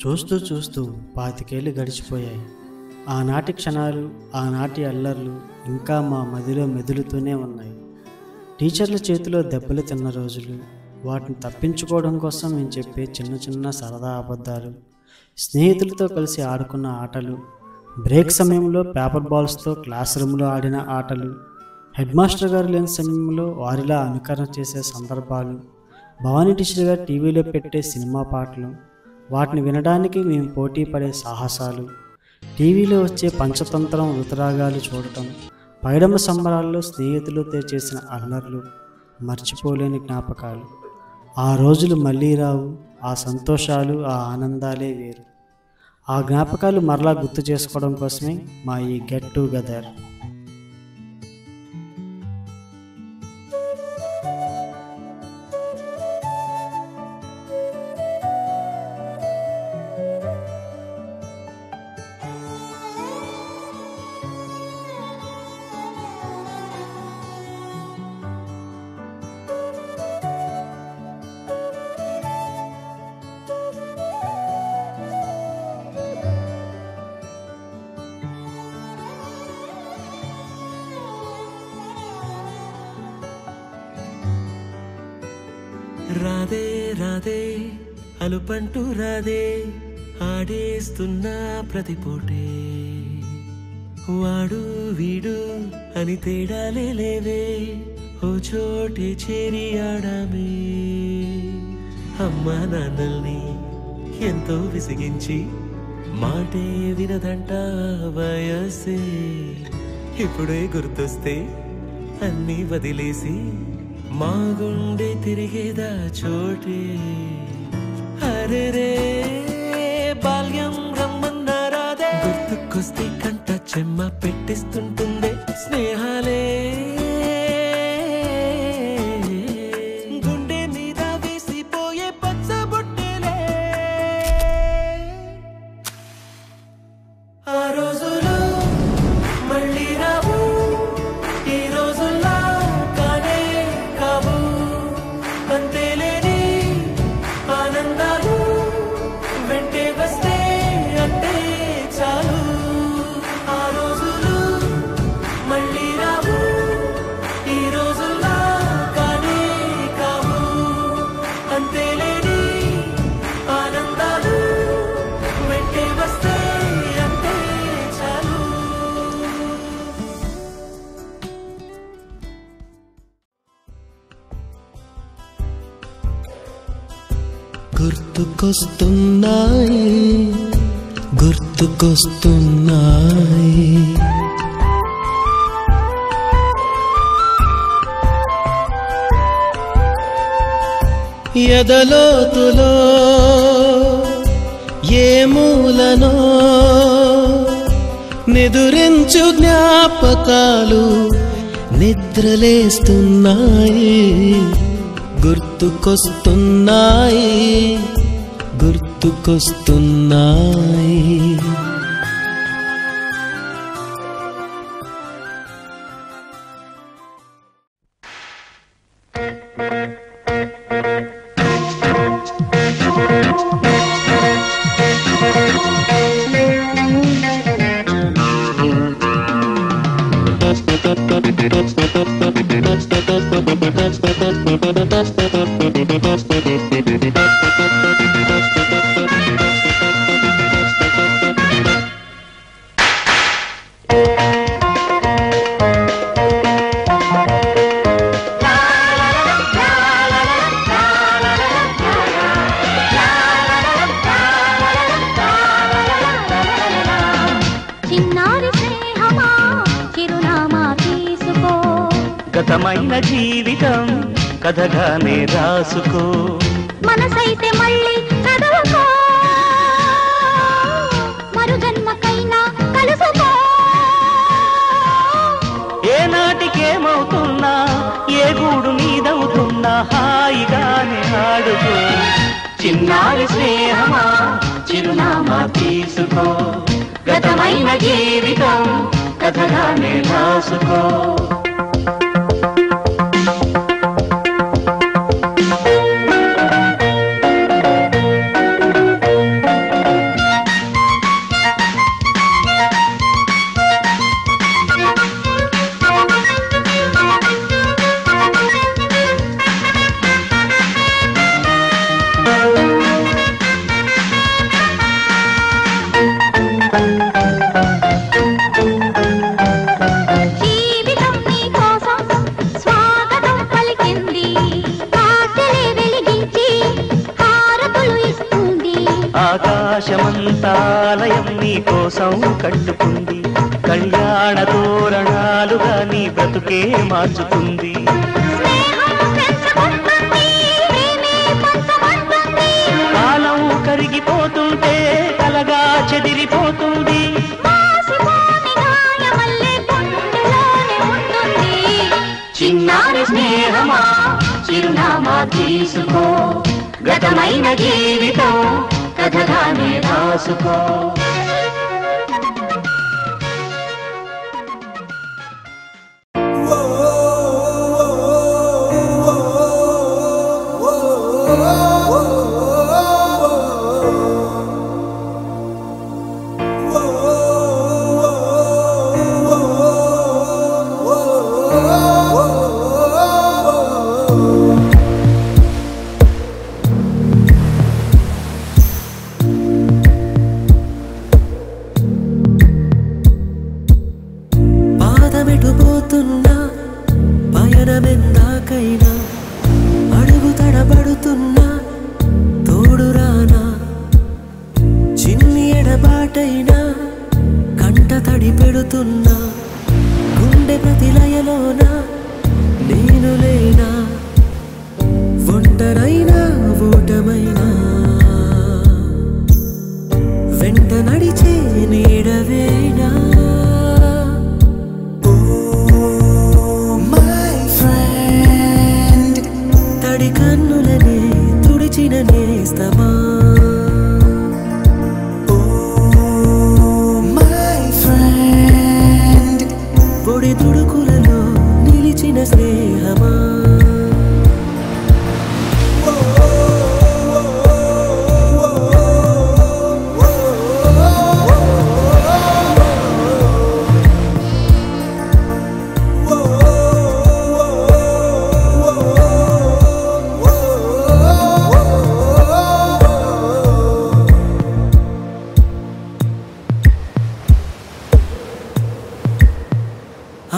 చూస్తూ చూస్తూ 25 ఏళ్ళు గడిచిపోయాయి. ఆనాటి క్షణాలు, ఆనాటి అల్లర్లు ఇంకా మా మదిలో మెదులుతూనే ఉన్నాయి. టీచర్ల చేతిలో దెబ్బలు తిన్న రోజులు, వాటిని తప్పించుకోవడం కోసం నేను చెప్పే చిన్న చిన్న సరదా అబద్ధాలు, స్నేహితులతో కలిసి ఆడుకున్న ఆటలు, బ్రేక్ సమయంలో పేపర్ బాల్స్తో క్లాస్ రూమ్లో ఆడిన ఆటలు, హెడ్ మాస్టర్ గారు లేని సమయంలో వారిలా అనుకరణ చేసే సందర్భాలు, భవానీ టీచర్ గారు టీవీలో పెట్టే సినిమా పాటలు, వాటిని వినడానికి మేము పోటీ పడే సాహసాలు, టీవీలో వచ్చే పంచతంత్రం ఋతురాగాలు చూడటం, పైడమ్మ సంబరాల్లో స్నేహితులతో చేసిన అల్లర్లు మర్చిపోలేని జ్ఞాపకాలు. ఆ రోజులు మళ్ళీ రావు. ఆ సంతోషాలు, ఆ ఆనందాలే వేరు. ఆ జ్ఞాపకాలు మరలా గుర్తు చేసుకోవడం కోసమే మా ఈ గెట్ టుగెదర్. రాధే రాధే అలుపంటూ రాధే, ఆడేస్తున్నా ప్రతి పూటే, వాడు వీడు అని తేడాలే లేవే, ఓ చోటే చేరి ఆడామే. అమ్మా నాన్నల్ని ఎంతో విసిగించి మాటే వినదంట వయసే, ఇప్పుడే గుర్తొస్తే అన్నీ వదిలేసి మా గుండె తిరిగేదా చోటే. అరే రే బాల్యం రమ్మన్నారాదే, గుర్తుకొస్తే కంట చెమ్మ పెట్టిస్తుంటుందే స్నేహాలే, గుండె మీద వేసిపోయే పచ్చబొట్టెలే. ఆ రోజులు మళ్ళీ రావు, ఈ రోజుల్లా కానే కావు, అంతేలేని ఆనందాలు వెంటే వస్తే అంటే చాలు. ఆ రోజులు మళ్ళీ రావు, ఈ రోజుల్లా కానే కావు, అంతేలేని ఆనందాలు వెంటే వస్తే అంటే చాలు. గుర్తుకొస్తున్నాయి గుర్తుకొస్తున్నాయి, ఎదలోతులో ఏ మూలనో నిదురించు జ్ఞాపకాలు నిద్రలేస్తున్నాయి. గుర్తుకొస్తున్నాయి గుర్తుకొస్తున్నాయి. గతమైన జీవితం కథగానే రాసుకో, మనసైతే మళ్ళీ చదవకో, మరు జన్మకైనా కలుసుకో. ఏ నాటికేమవుతున్నా, ఏ గూడు మీదవుతున్నా హాయిగానే ఆడుకో. చిన్నారి స్నేహమా చిరునామా తీసుకో, గతమైన జీవితం కథగానే రాసుకో. ఆకాశమంతాలయం నీ కోసం కట్టుకుంది, కళ్యాణ తోరణాలుగా నీ బ్రతుకే మార్చుతుంది. కాలం కరిగిపోతుంటే కలగా చెదిరిపోతుంది, చిన్నారి స్నేహమా చిరునామా తీసుకో, గతమైన జీవితం కథగానే రాసుకో. పాదమెటుపోతున్నా పయనమెందాకైనా అడుగు తడబడుతున్నా తోడురానా, చిన్ని ఎడబాటైనా కంట తడి పెడుతున్నా గుండె ప్రతిలయలోనా నేను లేనా, ఒంటరైనా ఓటమైనా వెంట నడిచే నీడవేనా. తడి కన్నులనే తుడిచిన నేస్తమా, పొడి తుడుకులలో నిలిచిన స్నేహమా.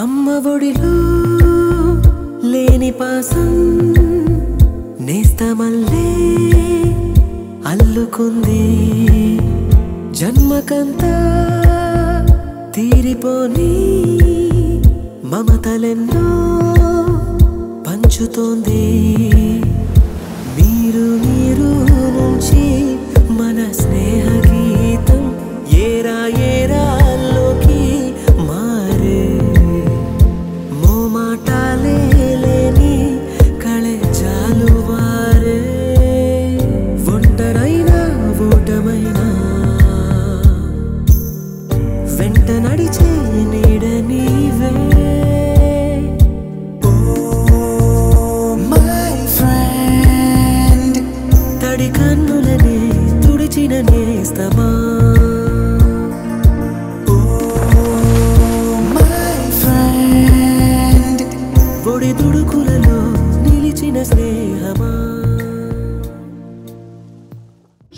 అమ్మ ఒడిలో లేని పాసం నేస్తమల్లే అల్లుకుంది, జన్మకంతా తీరిపోని మమతలెన్నో పంచుతోంది. మీరు మీరు నుంచి మన స్నేహ గీతం ఏరా ఏరాల్లోకి మారే, మోమాటాలే లేని కళే జాలువారే, ఒంటరైనా ఓటమైనా వెంట నడిచే నీడ నీవే. తడి కన్నులనే తుడిచిన నేస్తమా, పొడి తుడుకులలో నిలిచిన స్నేహమా.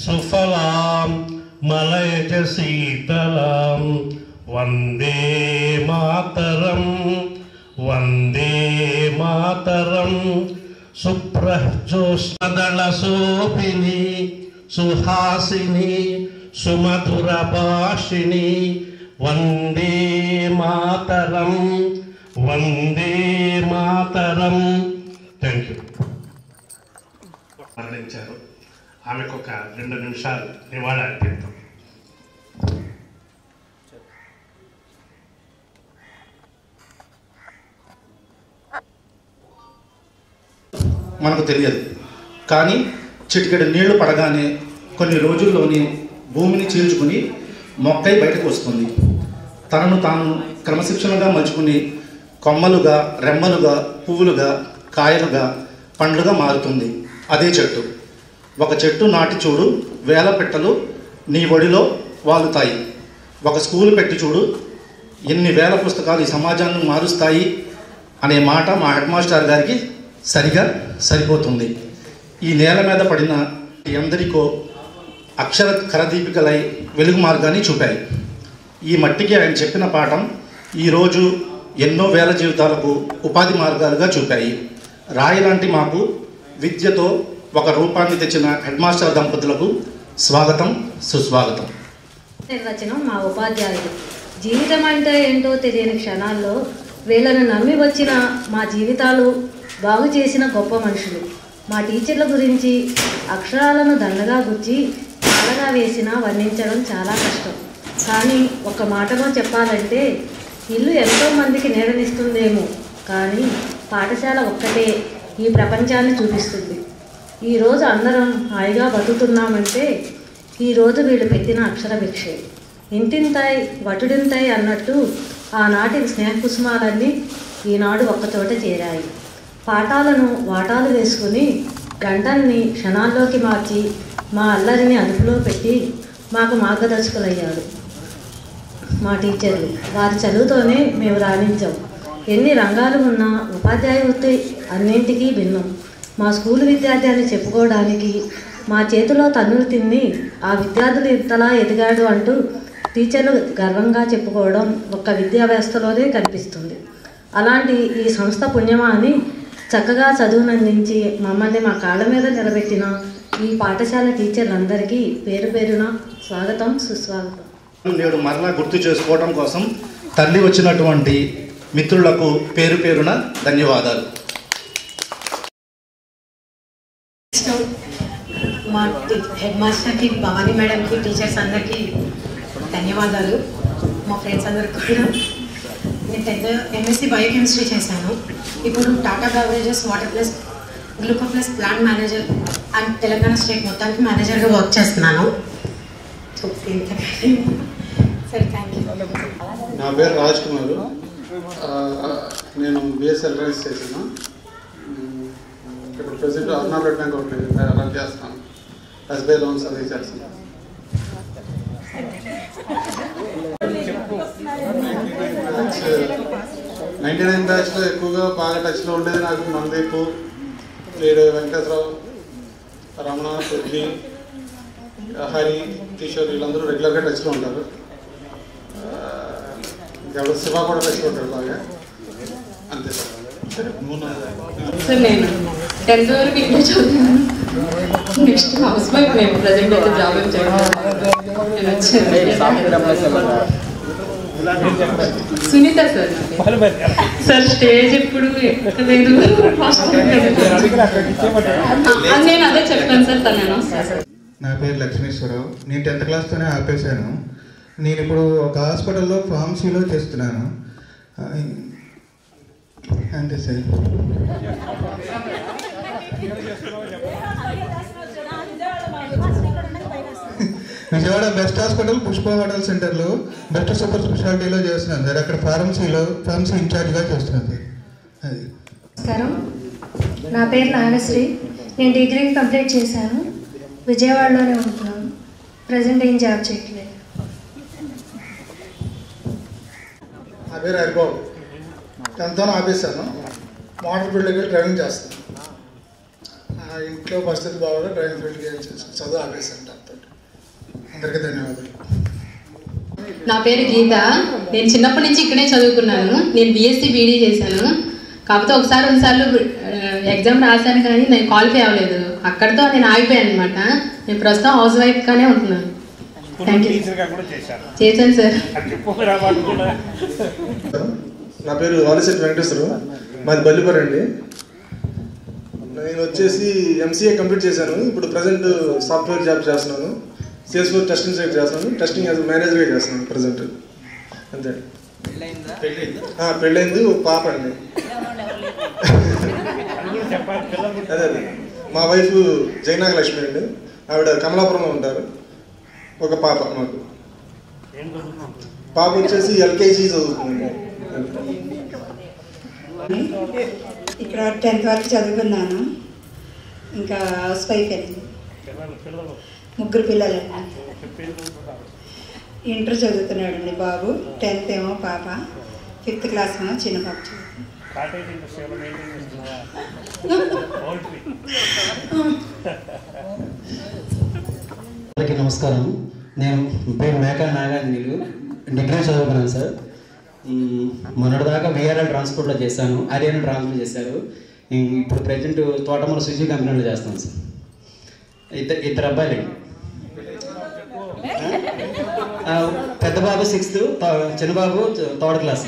సుఫలాం మలయజ శీతలాం వందే మాతరం, వందే మాతరం. శుభ్రజ్యోత్స్నదళ శోభిని సుహాసిని సుమధుర భాషిణి, వందే మాతరం, వందే మాతరం. Thank you. మరణించారు, ఆమెకు ఒక 2 నిమిషాలు నివాళి అర్పిద్దాం. మనకు తెలియదు, కానీ చిటికెడు నీళ్లు పడగానే కొన్ని రోజుల్లోనే భూమిని చీల్చుకుని మొక్కై బయటకు వస్తుంది. తనను తాను క్రమశిక్షణగా మలుచుకుని కొమ్మలుగా, రెమ్మలుగా, పువ్వులుగా, కాయలుగా, పండ్లుగా మారుతుంది. అదే చెట్టు. ఒక చెట్టు నాటి చూడు, వేల పెట్టలు నీ ఒడిలో వాలుతాయి. ఒక స్కూలు పెట్టి చూడు, ఎన్ని వేల పుస్తకాలు ఈ సమాజాన్ని మారుస్తాయి అనే మాట మా హెడ్ మాస్టర్ గారికి సరిగా సరిపోతుంది. ఈ నేల మీద పడిన ఎందరికో అక్షర కరదీపికలై వెలుగు మార్గాన్ని చూపాయి. ఈ మట్టికి ఆయన చెప్పిన పాఠం ఈరోజు ఎన్నో వేల జీవితాలకు ఉపాధి మార్గాలుగా చూపాయి. రాయి లాంటి మాకు విద్యతో ఒక రూపాన్ని తెచ్చిన హెడ్ మాస్టర్ దంపతులకు స్వాగతం, సుస్వాగతం. నిర్వచనం మా ఉపాధ్యాయులు. జీవితం అంటే ఏంటో తెలియని క్షణాల్లో వీళ్ళను నమ్మి వచ్చిన మా జీవితాలు బాగు చేసిన గొప్ప మనుషులు. మా టీచర్ల గురించి అక్షరాలను దండగా గుచ్చి మాలగా వేసినా వర్ణించడం చాలా కష్టం. కానీ ఒక్క మాటలో చెప్పాలంటే ఇల్లు ఎంతోమందికి నీడనిస్తుందేమో, కానీ పాఠశాల ఒక్కటే ఈ ప్రపంచాన్ని చూపిస్తుంది. ఈరోజు అందరం హాయిగా బతుకుతున్నామంటే ఈరోజు వీళ్ళు పెట్టిన అక్షర భిక్షే. ఇంటింతాయి వటుడింతాయి అన్నట్టు ఆనాటి స్నేహకుసుమాలన్నీ ఈనాడు ఒక్కచోట చేరాయి. పాఠాలను వాటాలు వేసుకుని గంటల్ని క్షణాల్లోకి మార్చి మా అల్లరిని అదుపులో పెట్టి మాకు మార్గదర్శకులయ్యారు మా టీచర్లు. వారి చదువుతోనే మేము రాణించాం. ఎన్ని రంగాలు ఉన్నా ఉపాధ్యాయ వృత్తి అన్నింటికీ భిన్నం. మా స్కూలు విద్యార్థి అని చెప్పుకోవడానికి మా చేతిలో తన్నులు తిని ఆ విద్యార్థులు ఇంతలా ఎదిగాడు అంటూ టీచర్లు గర్వంగా చెప్పుకోవడం ఒక్క విద్యా వ్యవస్థలోనే కనిపిస్తుంది. అలాంటి ఈ సంస్థ పుణ్యమా అని చక్కగా చదువునందించి మమ్మల్ని మా కాళ్ళ మీద నిలబెట్టిన ఈ పాఠశాల టీచర్లందరికీ పేరు పేరున స్వాగతం, సుస్వాగతం. నేడు మరలా గుర్తు చేసుకోవడం కోసం తల్లి వచ్చినటువంటి మిత్రులకు పేరు పేరున ధన్యవాదాలు. మా హెడ్ మాస్టర్కి, భవానీ మేడంకి, టీచర్స్ అందరికీ ధన్యవాదాలు. మా ఫ్రెండ్స్ అందరికి కూడా. నేను 10th MSc బయోకెమిస్ట్రీ చేశాను. ఇప్పుడు Tata beverages water plus గ్లూకో plus plant manager and Telangana state మొత్తానికి మేనేజర్గా వర్క్ చేస్తున్నాను. సరే, థ్యాంక్ యూ. నా పేరు రాజ్ కుమార్. నేను బిఎస్ఎల్ రైస్ చేశాను. ఇప్పుడు ప్రెసిడెంట్ అర్నాబెడ్ బ్యాంక్ ఒకటి రన్ చేస్తాను. ఎస్బీఐ లోన్స్ అది చేస్తాను. 99 బ్యాచ్లో ఎక్కువగా బాగా టచ్లో ఉండేది నాకు మందీప్, వీడు వెంకటేశ్వరరావు, రమణ, పృథ్వీ, హరి, కిషోర్ వీళ్ళందరూ రెగ్యులర్గా టచ్లో ఉంటారు. ఇంకెవరు శివ కూడా టచ్లో ఉంటారు బాగా. అంతే సార్. సార్ నేను 10th వరకు ఇంట్లో చదివాను. Next housewife. నేను ప్రజెంట్ అయితే job Sunitha sir. Sir stage ఎప్పుడు ఎక్కలేదు. నేను అదే చెప్పాను సార్. తను నా పేరు లక్ష్మీశ్వరరావు. నేను 10th క్లాస్తోనే ఆపేశాను. నేను ఇప్పుడు ఒక హాస్పిటల్లో ఫార్మసీలో చేస్తున్నాను. అంతే sir. Vijayawada best hospital Pushpa hotel సెంటర్లో బెస్ట్ సూపర్ స్పెషాలిటీలో చేస్తున్నాను సార్. అక్కడ ఫార్మసీ ఇన్ఛార్జ్గా చేస్తున్నాను సార్. అది. నమస్కారం, నా పేరు నాగశ్రీ. నేను డిగ్రీ కంప్లీట్ చేశాను. విజయవాడలోనే ఉంటున్నాను. ప్రజెంట్ ఏం జాబ్ చేయట్లేదు. నా పేరు హరిబాబు. 10th ఆపేశాను. మోటార్ ఫీల్డ్కి డ్రైవింగ్ చేస్తాను. ఇంట్లో పరిస్థితి బాగా డ్రైవింగ్ ఫీల్డ్కి చదువు ఆపేశాను. 10th. అందరికీ ధన్యవాదాలు. నా పేరు గీత. నేను చిన్నప్పటి నుంచి ఇక్కడే చదువుకున్నాను. నేను BSc BD చేశాను. కాకపోతే ఒకసారి 2 సార్లు ఎగ్జామ్ రాశాను, కానీ నేను క్వాలిఫై అవ్వలేదు. అక్కడితో నేను ఆగిపోయాను అనమాట. నేను ప్రస్తుతం హౌస్ వైఫ్గానే ఉంటున్నాను. Thank you. చేశాను సార్. నా పేరు వాలిశెట్టి వెంకటేశ్వరరావు. మాది బల్లిపర్ అండి. నేను వచ్చేసి MCA కంప్లీట్ చేశాను. ఇప్పుడు ప్రజెంట్ సాఫ్ట్వేర్ జాబ్ చేస్తున్నాను. సేల్స్ఫోర్స్ టెస్టింగ్ సైడ్ చేస్తున్నాను. టెస్టింగ్ యాజ్ మేనేజర్గా చేస్తున్నాను ప్రజెంట్. అంతే. పెళ్ళైంది, ఒక పాప అండి. అదే అదే మా వైఫ్ జయనాగలక్ష్మి అండి. ఆవిడ కమలాపురంలో ఉంటారు. ఒక పాప మాకు. పాప వచ్చేసి LKG చదువుతుంది. ఇక్కడ 10th వరకు చదువుకున్నాను. ఇంకా హౌస్ వైఫ్ అండి. 3 పిల్లలండి. ఇంటర్ చదువుతున్నాడండి బాబు. 10th ఏమో పాప. 5th క్లాస్ ఏమో చిన్న పాప చదువుతుంది. అందరికీ నమస్కారం. నేను పేరు మేకా నాగార్జునులు. డిగ్రీ చదువుకున్నాను సార్. మొన్నటిదాకా VRL ట్రాన్స్పోర్ట్లో చేశాను. ఆర్యన్ ట్రాన్స్పోర్ట్ చేశారు. ఇప్పుడు ప్రజెంట్ తోటమూల సుజీ కంపెనీలో చేస్తాను సార్. ఇద్దరు అబ్బాయిలండి. పెద్ద బాబు 6th, చిన్న బాబు 3rd క్లాస్.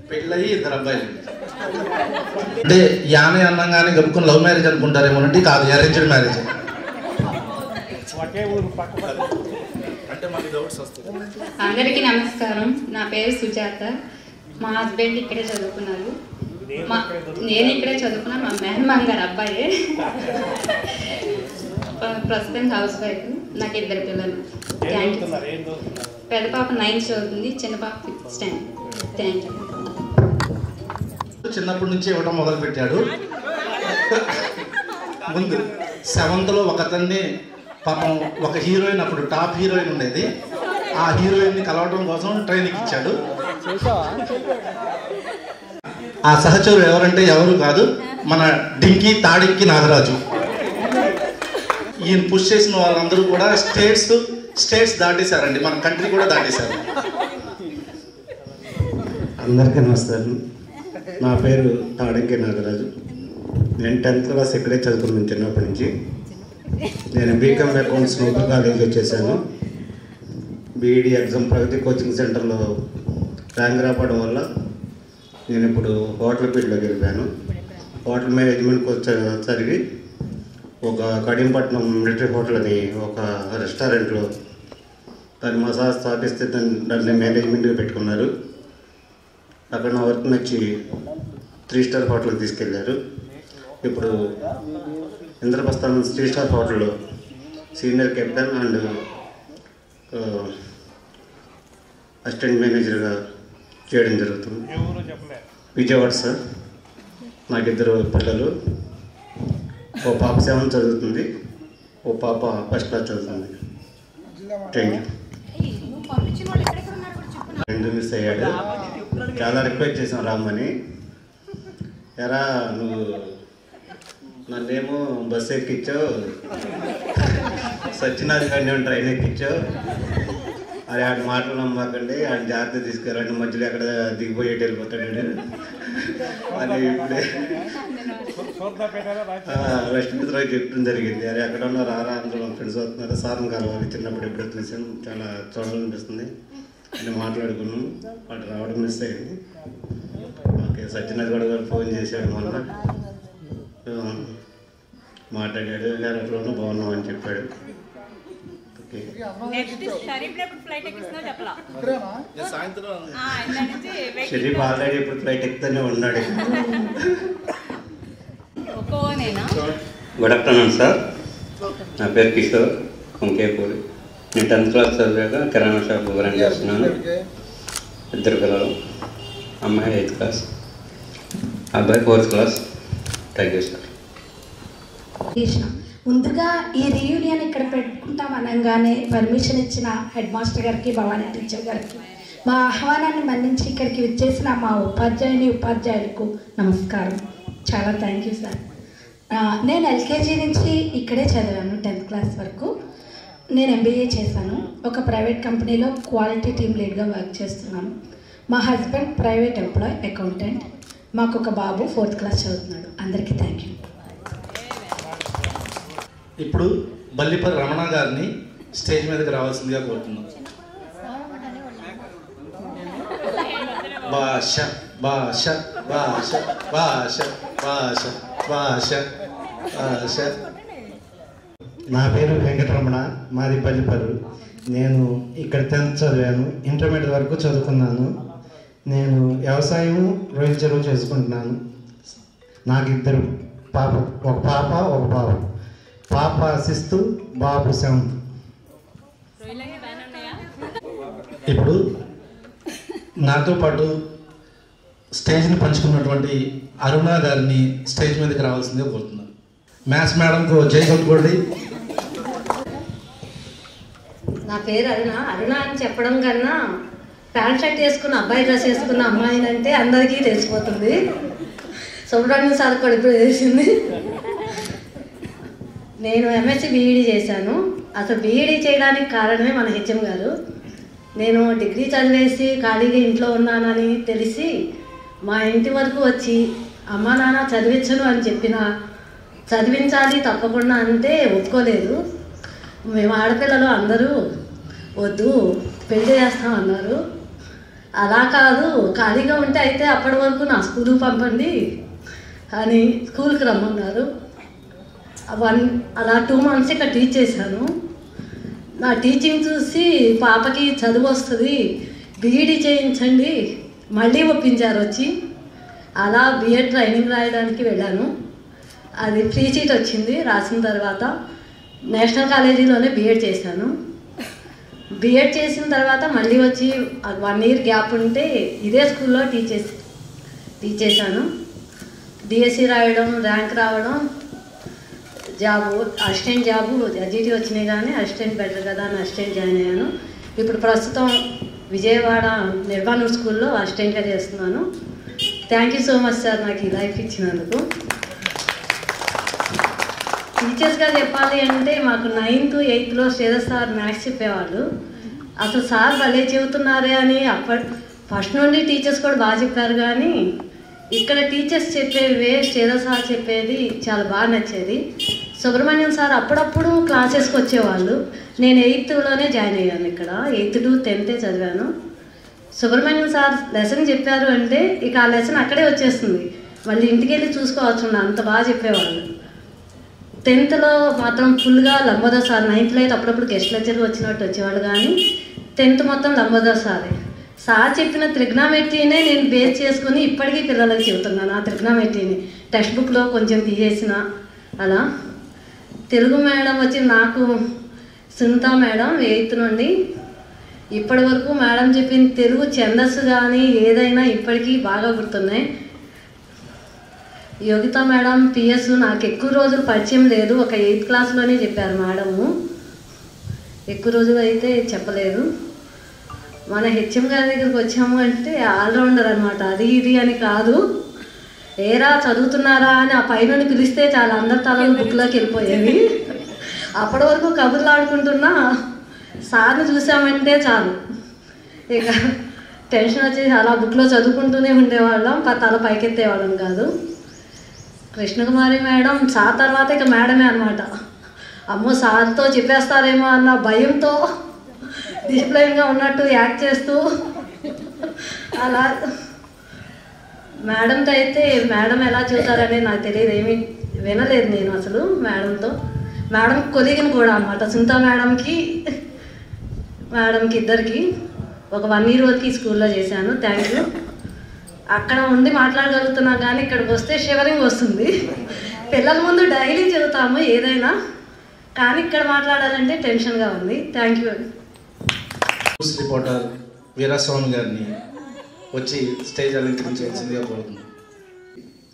పెళ్ళయి 2 అబ్బాయిలు. అంటే యానే అన్నంగానే గబుకుని లవ్ మ్యారేజ్ అనుకుంటారేమో అంటే కాదు, అరేంజ్డ్ మ్యారేజ్. అందరికీ నమస్కారం. నా పేరు సుజాత. మా హస్బెండ్ ఇక్కడే చదువుకున్నారు. నేను ఇక్కడే చదువుకున్నా. మా మేనమామ గారు అబ్బాయే. ప్రస్తుతం హౌస్ వైఫ్. నాకు 2 పిల్లలు. Thank you. పెద్ద పాప 9th చదువుతుంది, చిన్న పాప 5th స్టాండర్డ్. Thank you. చిన్నప్పటి నుంచి ఇవ్వడం మొదలు పెట్టాడు. ముందు 7th ఒకతన్ని పాపం ఒక హీరోయిన్, అప్పుడు టాప్ హీరోయిన్ ఉండేది, ఆ హీరోయిన్ని కలవడం కోసం ట్రైనింగ్ ఇచ్చాడు. ఆ సహచరుడు ఎవరంటే ఎవరు కాదు, మన డింకి తాడిక్కి నాగరాజు. ఈయన పుష్ చేసిన వాళ్ళందరూ కూడా స్టేట్స్ దాటేశారండి, మన కంట్రీ కూడా దాటేశారు. అందరికీ నమస్కారం. నా పేరు తాడిక్కి నాగరాజు. నేను 10th క్లాస్ ఇక్కడే చదువుకున్నాను చిన్నప్పటి నుంచి. నేను బీకామ్ అకౌంట్స్ నూపర్ కాలేజీలో చేశాను. బీఈడీ ఎగ్జామ్ ప్రగతి కోచింగ్ సెంటర్లో ర్యాంక్ రావడం వల్ల నేను ఇప్పుడు హోటల్ ఫీల్డ్లోకి వెళ్ళిపోయాను. హోటల్ మేనేజ్మెంట్ కోర్స్ చదివి ఒక కడింపట్నం మిలిటరీ హోటల్ అని ఒక రెస్టారెంట్లో దాన్ని మసాజ్ స్థాపిస్తే దాన్ని మేనేజ్మెంట్గా పెట్టుకున్నారు. అక్కడ నా వర్క్ నచ్చి 3 స్టార్ హోటల్కి తీసుకెళ్ళారు. ఇప్పుడు ఇంద్రప్రస్థానం 3 స్టార్ హోటల్లో సీనియర్ కెప్టెన్ అండ్ అసిస్టెంట్ మేనేజర్గా చేయడం జరుగుతుంది. విజయవాడ సార్. నాకు 2 పిల్లలు. ఓ పాప 7th చదువుతుంది, ఓ పాప 1st క్లాస్ చదువుతుంది. Thank you. 2 మిస్ అయ్యాడు. చాలా రిక్వెస్ట్ చేసాం రామ్మని. ఎరా నువ్వు నన్నేమో బస్సు ఎక్కించావు, సత్యనాథ్ గారిని ట్రైన్ ఎక్కించావు, అది ఆడ మాటలు నమ్మకండి, ఆడ జాగ్రత్త తీసుకెళ్ళండి, మధ్యలో ఎక్కడ దిగిపోయేటి వెళ్ళిపోతాడు అని ఇప్పుడే లక్ష్మీరావు చెప్పడం జరిగింది. అది ఎక్కడ ఉన్నారు రారా, అందరూ మా ఫ్రెండ్స్ వస్తున్నారు, సార్ని కలవాలి, చిన్నప్పుడు ఎప్పుడు చూసాను, చాలా చూడాలనిపిస్తుంది అని మాట్లాడుకున్నాం. వాడు రావడం మిస్ అయింది. ఓకే, సత్యనాథ్ గౌడ్ గారు ఫోన్ చేశాడు, మళ్ళీ మాట్లాడాడు, ఎట్లా బాగున్నాం అని చెప్పాడు. షరీఫ్ ఆల్రెడీ ఇప్పుడు ఫ్లైట్ ఎక్కుతూనే ఉన్నాడు. Good afternoon sir. నా పేరు కిషోర్ కొంకేపూరి. నేను 10th క్లాస్ చదివాక కిరాణా షాప్ రన్ చేస్తున్నాను. 2 పిల్లలు. అమ్మాయి 8th క్లాస్, అబ్బాయి 4th class. Thank you sir. ముందుగా ఈ రీయూనియన్ ఇక్కడ పెట్టుకుంటాం అనగానే పర్మిషన్ ఇచ్చిన హెడ్ మాస్టర్ గారికి, భవానీ టీచర్ గారికి, మా ఆహ్వానాన్ని మన్నించి ఇక్కడికి విచ్చేసిన మా ఉపాధ్యాయులకు నమస్కారం. చాలా థ్యాంక్ యూ సార్. నేను ఎల్కేజీ నుంచి ఇక్కడే చదివాను, 10th క్లాస్ వరకు. నేను MBA చేశాను. ఒక ప్రైవేట్ కంపెనీలో క్వాలిటీ టీమ్ లీడ్గా వర్క్ చేస్తున్నాను. మా హస్బెండ్ ప్రైవేట్ ఎంప్లాయ్ అకౌంటెంట్. మాకు ఒక బాబు 4th క్లాస్ చదువుతున్నాడు. అందరికీ థ్యాంక్ యూ. ఇప్పుడు బల్లిపల్లి రమణ గారిని స్టేజ్ మీదకి రావాల్సిందిగా కోరుతున్నాం. భాష భాష భాష భాష భాష భాష భాష. నా పేరు వెంకటరమణ, మాది బల్లిపల్లి. నేను ఇక్కడ 10th చదివాను, ఇంటర్మీడియట్ వరకు చదువుకున్నాను. నేను వ్యవసాయం, రొయ్యల చెరువు చేసుకుంటున్నాను. నాకు 2 పాప, ఒక పాప ఒక బాబు. పాప 6th, బాబు 7th. ఇప్పుడు నాతో పాటు స్టేజ్ని పంచుకున్నటువంటి అరుణ గారిని స్టేజ్ మీదకి రావాల్సిందిగా కోరుతున్నాను. మ్యాథ్స్ మేడంకు జై కొట్టుకోండి. నా పేరు అరుణ అని చెప్పడం కన్నా ప్యాంట్ షర్ట్ వేసుకున్న అబ్బాయి డ్రెస్ వేసుకున్న అమ్మాయిని అంటే అందరికీ తెలిసిపోతుంది. సుబ్రహ్మణ్యం సార్ కూడా ఇప్పుడు తెలిసింది. నేను MSc BEd చేశాను. అసలు BEd చేయడానికి కారణమే మన HM గారు. నేను డిగ్రీ చదివేసి ఖాళీగా ఇంట్లో ఉన్నానని తెలిసి మా ఇంటి వరకు వచ్చి అమ్మా నాన్న చదివించను అని చెప్పిన చదివించాలి తప్పకుండా అంటే ఒప్పుకోలేదు. మేము ఆడపిల్లలు అందరూ వద్దు పెళ్లి చేస్తామన్నారు. అలా కాదు, ఖాళీగా ఉంటే అయితే అప్పటి వరకు నా స్కూల్కి పంపండి అని స్కూల్కి రమ్మన్నారు. అలా 2 months ఇక్కడ టీచ్ చేశాను. నా టీచింగ్ చూసి పాపకి చదువు వస్తుంది, బీఈడీ చేయించండి మళ్ళీ ఒప్పించారు వచ్చి. అలా బిఎడ్ ట్రైనింగ్ రాయడానికి వెళ్ళాను. అది ఫ్రీ సీట్ వచ్చింది. రాసిన తర్వాత నేషనల్ కాలేజీలోనే బిఎడ్ చేశాను. బిఎడ్ చేసిన తర్వాత మళ్ళీ వచ్చి 1 year గ్యాప్ ఉంటే ఇదే స్కూల్లో టీచ్ చేశాను. డిఎస్సి రాయడం, ర్యాంక్ రావడం, జాబు అసిస్టెంట్ జాబు ఎస్జిటి వచ్చినాయి కానీ అసిస్టెంట్ బెటర్ కదా అని అసిస్టెంట్ జాయిన్ అయ్యాను. ఇప్పుడు ప్రస్తుతం విజయవాడ నిర్వాణూర్ స్కూల్లో అసిస్టెంట్గా చేస్తున్నాను. Thank you so much sir నాకు ఈ లైఫ్ ఇచ్చినందుకు. టీచర్స్గా చెప్పాలి అంటే మాకు 9th 8th Sridhar sir maths చెప్పేవాళ్ళు. అసలు సార్ భలే చెబుతున్నారే అని ఫస్ట్ నుండి టీచర్స్ కూడా బాగా చెప్పారు. కానీ ఇక్కడ టీచర్స్ చెప్పేవే శ్రీధర్ సార్ చెప్పేది చాలా బాగా నచ్చేది. సుబ్రహ్మణ్యం సార్ అప్పుడప్పుడు క్లాసెస్కి వచ్చేవాళ్ళు. నేను 8thలోనే జాయిన్ అయ్యాను. ఇక్కడ 8th to 10th చదివాను. సుబ్రహ్మణ్యం సార్ లెసన్ చెప్పారు అంటే ఇక ఆ లెసన్ అక్కడే వచ్చేస్తుంది, మళ్ళీ ఇంటికి వెళ్ళి చూసుకోవచ్చు, అంత బాగా చెప్పేవాళ్ళు. 10thలో మాత్రం ఫుల్గా లంబోదర్ సార్. 9thలో అయితే అప్పుడప్పుడు గెస్ట్ లెక్చర్లు వచ్చినట్టు వచ్చేవాళ్ళు, కానీ 10th మొత్తం లంబోదర్ సారే. సార్ చెప్పిన త్రిగ్నామెట్రీనే నేను బేస్ చేసుకుని ఇప్పటికీ పిల్లలకి చెబుతున్నాను. ఆ త్రిగ్నామెట్రీని టెక్స్ట్ బుక్లో కొంచెం తీసేసిన. అలా తెలుగు మేడం వచ్చి నాకు సునీత మేడం 8th నుండి ఇప్పటి వరకు మేడం చెప్పిన తెలుగు ఛందస్సు కానీ ఏదైనా ఇప్పటికీ బాగా గుర్తున్నాయి. యోగిత మేడం పిఎస్ నాకు ఎక్కువ రోజులు పరిచయం లేదు, ఒక 8th క్లాస్లోనే చెప్పారు మేడము, ఎక్కువ రోజులు అయితే చెప్పలేదు. మన హెచ్ఎం గారి దగ్గరికి వచ్చాము అంటే ఆల్రౌండర్ అనమాట, అది ఇది అని కాదు. ఏరా చదువుతున్నారా అని ఆ పైన పిలిస్తే చాలా అందరి తలలు బుక్లోకి వెళ్ళిపోయేవి. అప్పటి వరకు కబుర్లు ఆడుకుంటున్నా సార్ని చూసామంటే చాలు ఇక టెన్షన్ వచ్చేసి అలా బుక్లో చదువుకుంటూనే ఉండేవాళ్ళం, తల పైకెత్తేవాళ్ళం కాదు. కృష్ణకుమారి మేడం సార్ తర్వాత ఇక మేడమే అనమాట. అమ్మో సార్తో చెప్పేస్తారేమో అన్న భయంతో డిసిప్లైన్గా ఉన్నట్టు యాక్ట్ చేస్తూ అలా. మేడంతో అయితే మేడం ఎలా చూస్తారనేది నాకు తెలియదు, ఏమీ వినలేదు నేను అసలు మేడంతో. మేడం కొలిగిన కూడా అన్నమాట. సునీత మేడంకి ఇద్దరికి ఒక 1 year వరకు స్కూల్లో చేశాను. Thank you. అక్కడ ఉండి మాట్లాడగలుగుతున్నా కానీ ఇక్కడికి వస్తే షివరింగ్ వస్తుంది. పిల్లల ముందు డైలీ చెబుతాము ఏదైనా, కానీ ఇక్కడ మాట్లాడాలంటే టెన్షన్గా ఉంది. Thank you. News reporter Veeraswamy గారిని వచ్చి స్టేజ్ అలంకరించాల్సిందిగా కోరుతున్నాను.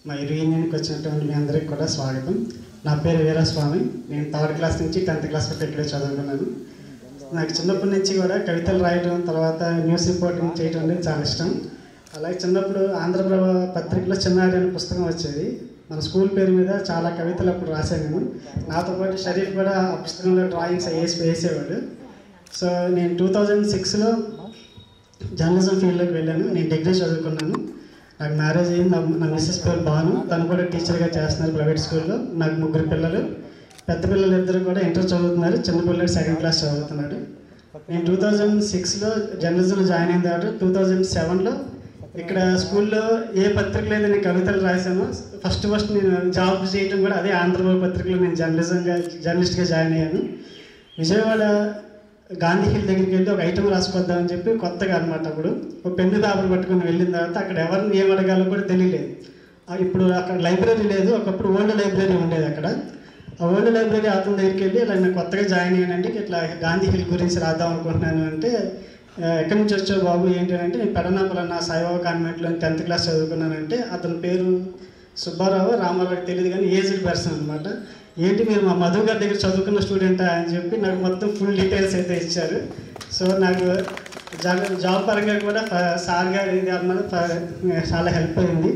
మా యూనియన్కి వచ్చినటువంటి మీ అందరికీ కూడా స్వాగతం. నా పేరు వీరస్వామి. నేను 3rd class నుంచి 10th class వరకు ఇక్కడే చదువుకున్నాను. నాకు చిన్నప్పటి నుంచి కూడా కవితలు రాయడం, తర్వాత న్యూస్ రిపోర్టింగ్ చేయడం అనేది చాలా ఇష్టం. అలాగే చిన్నప్పుడు ఆంధ్రప్రభ పత్రికలో చిన్నారి అనే పుస్తకం వచ్చేది. మన స్కూల్ పేరు మీద చాలా కవితలు అప్పుడు రాశాను నేను. నాతో పాటు షరీఫ్ కూడా ఆ పుస్తకంలో డ్రాయింగ్స్ వేసేవాడు. సో నేను 2006లో జర్నలిజం ఫీల్డ్లోకి వెళ్ళాను. నేను డిగ్రీ చదువుకున్నాను. నాకు మ్యారేజ్ అయ్యింది. నా మిస్సెస్ పేరు భాను, తను కూడా టీచర్గా చేస్తున్నారు ప్రైవేట్ స్కూల్లో. నాకు 3 పిల్లలు. పెద్ద పిల్లలు 2 కూడా ఇంటర్ చదువుతున్నారు, చిన్న పిల్లలు 2nd class చదువుతున్నాడు. నేను 2006లో జర్నలిజంలో జాయిన్ అయిన తర్వాత 2007లో ఇక్కడ స్కూల్లో ఏ పత్రిక లేదు నేను కవితలు రాశాను. ఫస్ట్ నేను జాబ్ చేయడం కూడా అదే ఆంధ్రప్రభ పత్రికలో నేను జర్నలిస్ట్గా జాయిన్ అయ్యాను. విజయవాడ గాంధీ హిల్ దగ్గరికి వెళ్ళి ఒక ఐటమ్ రాసుకొద్దామని చెప్పి కొత్తగా అనమాట. అప్పుడు ఒక పెన్ను పేపర్ పట్టుకుని వెళ్ళిన తర్వాత అక్కడ ఎవరిని ఏం అడగాలో కూడా తెలియలేదు. ఇప్పుడు అక్కడ లైబ్రరీ లేదు, ఒకప్పుడు ఓల్డ్ లైబ్రరీ ఉండేది అక్కడ. ఆ ఓల్డ్ లైబ్రరీ అతని దగ్గరికి వెళ్ళి ఇలా నేను కొత్తగా జాయిన్ అయ్యానండి, ఇట్లా గాంధీ హిల్ గురించి రాద్దాం అనుకుంటున్నాను అంటే, ఎక్కడి నుంచి వచ్చావు బాబు ఏంటి అంటే, నేను పెడనాపలన్న సాయిబాబా కాన్వెంట్లో 10th class చదువుకున్నానంటే, అతని పేరు సుబ్బారావు రామారావు తెలియదు కానీ ఏజ్డ్ పర్సన్ అనమాట. ఏంటి మీరు మా మధు గారి దగ్గర చదువుకున్న స్టూడెంటా అని చెప్పి నాకు మొత్తం ఫుల్ డీటెయిల్స్ అయితే ఇచ్చారు. సో నాకు జాబ్ పరంగా కూడా సార్ గారు ఇది అన్నది చాలా హెల్ప్ అయింది.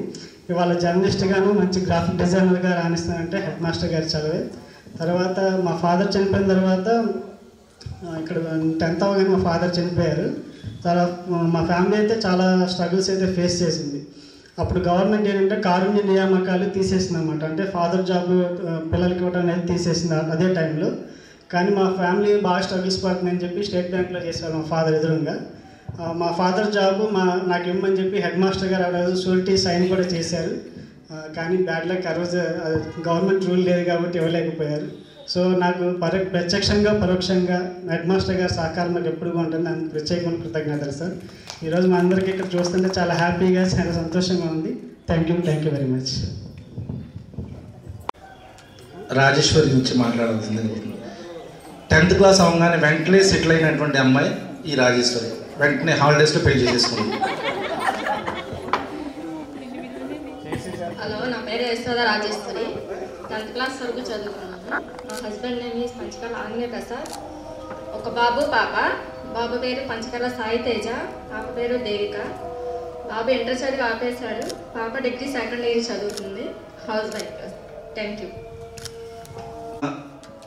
ఇవాళ జర్నలిస్ట్గాను మంచి గ్రాఫిక్ డిజైనర్గా రాణిస్తానంటే హెడ్ మాస్టర్ గారు చదివే. తర్వాత మా ఫాదర్ చనిపోయిన తర్వాత ఇక్కడ 10th అవగానే మా ఫాదర్ చనిపోయారు. మా ఫ్యామిలీ అయితే చాలా స్ట్రగుల్స్ అయితే ఫేస్ చేసింది. అప్పుడు గవర్నమెంట్ ఏంటంటే కారుణ్య నియామకాలు తీసేసింది అనమాట. అంటే ఫాదర్ జాబ్ పిల్లలకి ఇవ్వడం అనేది తీసేసింది అదే టైంలో. కానీ మా ఫ్యామిలీ బాగా స్ట్రగుల్స్ పడుతుందని చెప్పి స్టేట్ బ్యాంక్లో చేశారు మా ఫాదర్ ఎదురుగా. మా ఫాదర్ జాబు నాకు ఇవ్వమని చెప్పి హెడ్ మాస్టర్ గారు ఆ రోజు షూరిటీ సైన్ కూడా చేశారు. కానీ బ్యాడ్ లక్ ఆ రోజు గవర్నమెంట్ రూల్ లేదు కాబట్టి ఇవ్వలేకపోయారు. సో నాకు ప్రత్యక్షంగా పరోక్షంగా హెడ్ మాస్టర్ గారి సహకారం నాకు ఎప్పుడుగా ఉంటుంది. అందుకు ప్రత్యేకమైన కృతజ్ఞతలు సార్. ఈరోజు మా అందరికీ ఇక్కడ చూస్తుంటే చాలా హ్యాపీగా చాలా సంతోషంగా ఉంది. Thank you very much. Rajeshwari గురించి మాట్లాడాల్సింది. 10th క్లాస్ అవగానే వెంటనే సెటిల్ అయినటువంటి అమ్మాయి ఈ రాజేశ్వరి. వెంటనే హాలిడేస్లో పెళ్లి చేసేసుకుంది. హలో, నా పేరు యశోద రాజేశ్వరి. 10th క్లాస్ వరకు చదువుకున్నాను. మా husband name is Panchakarla Anjaneya Prasad. ఒక బాబు పాప. బాబు పేరు పంచకర్ల సాయి తేజ, పాప పేరు దేవిక. బాబు ఇంటర్ చదివి ఆపేశాడు. పాప డిగ్రీ 2nd ఇయర్ చదువుతుంది. House wife. Thank you.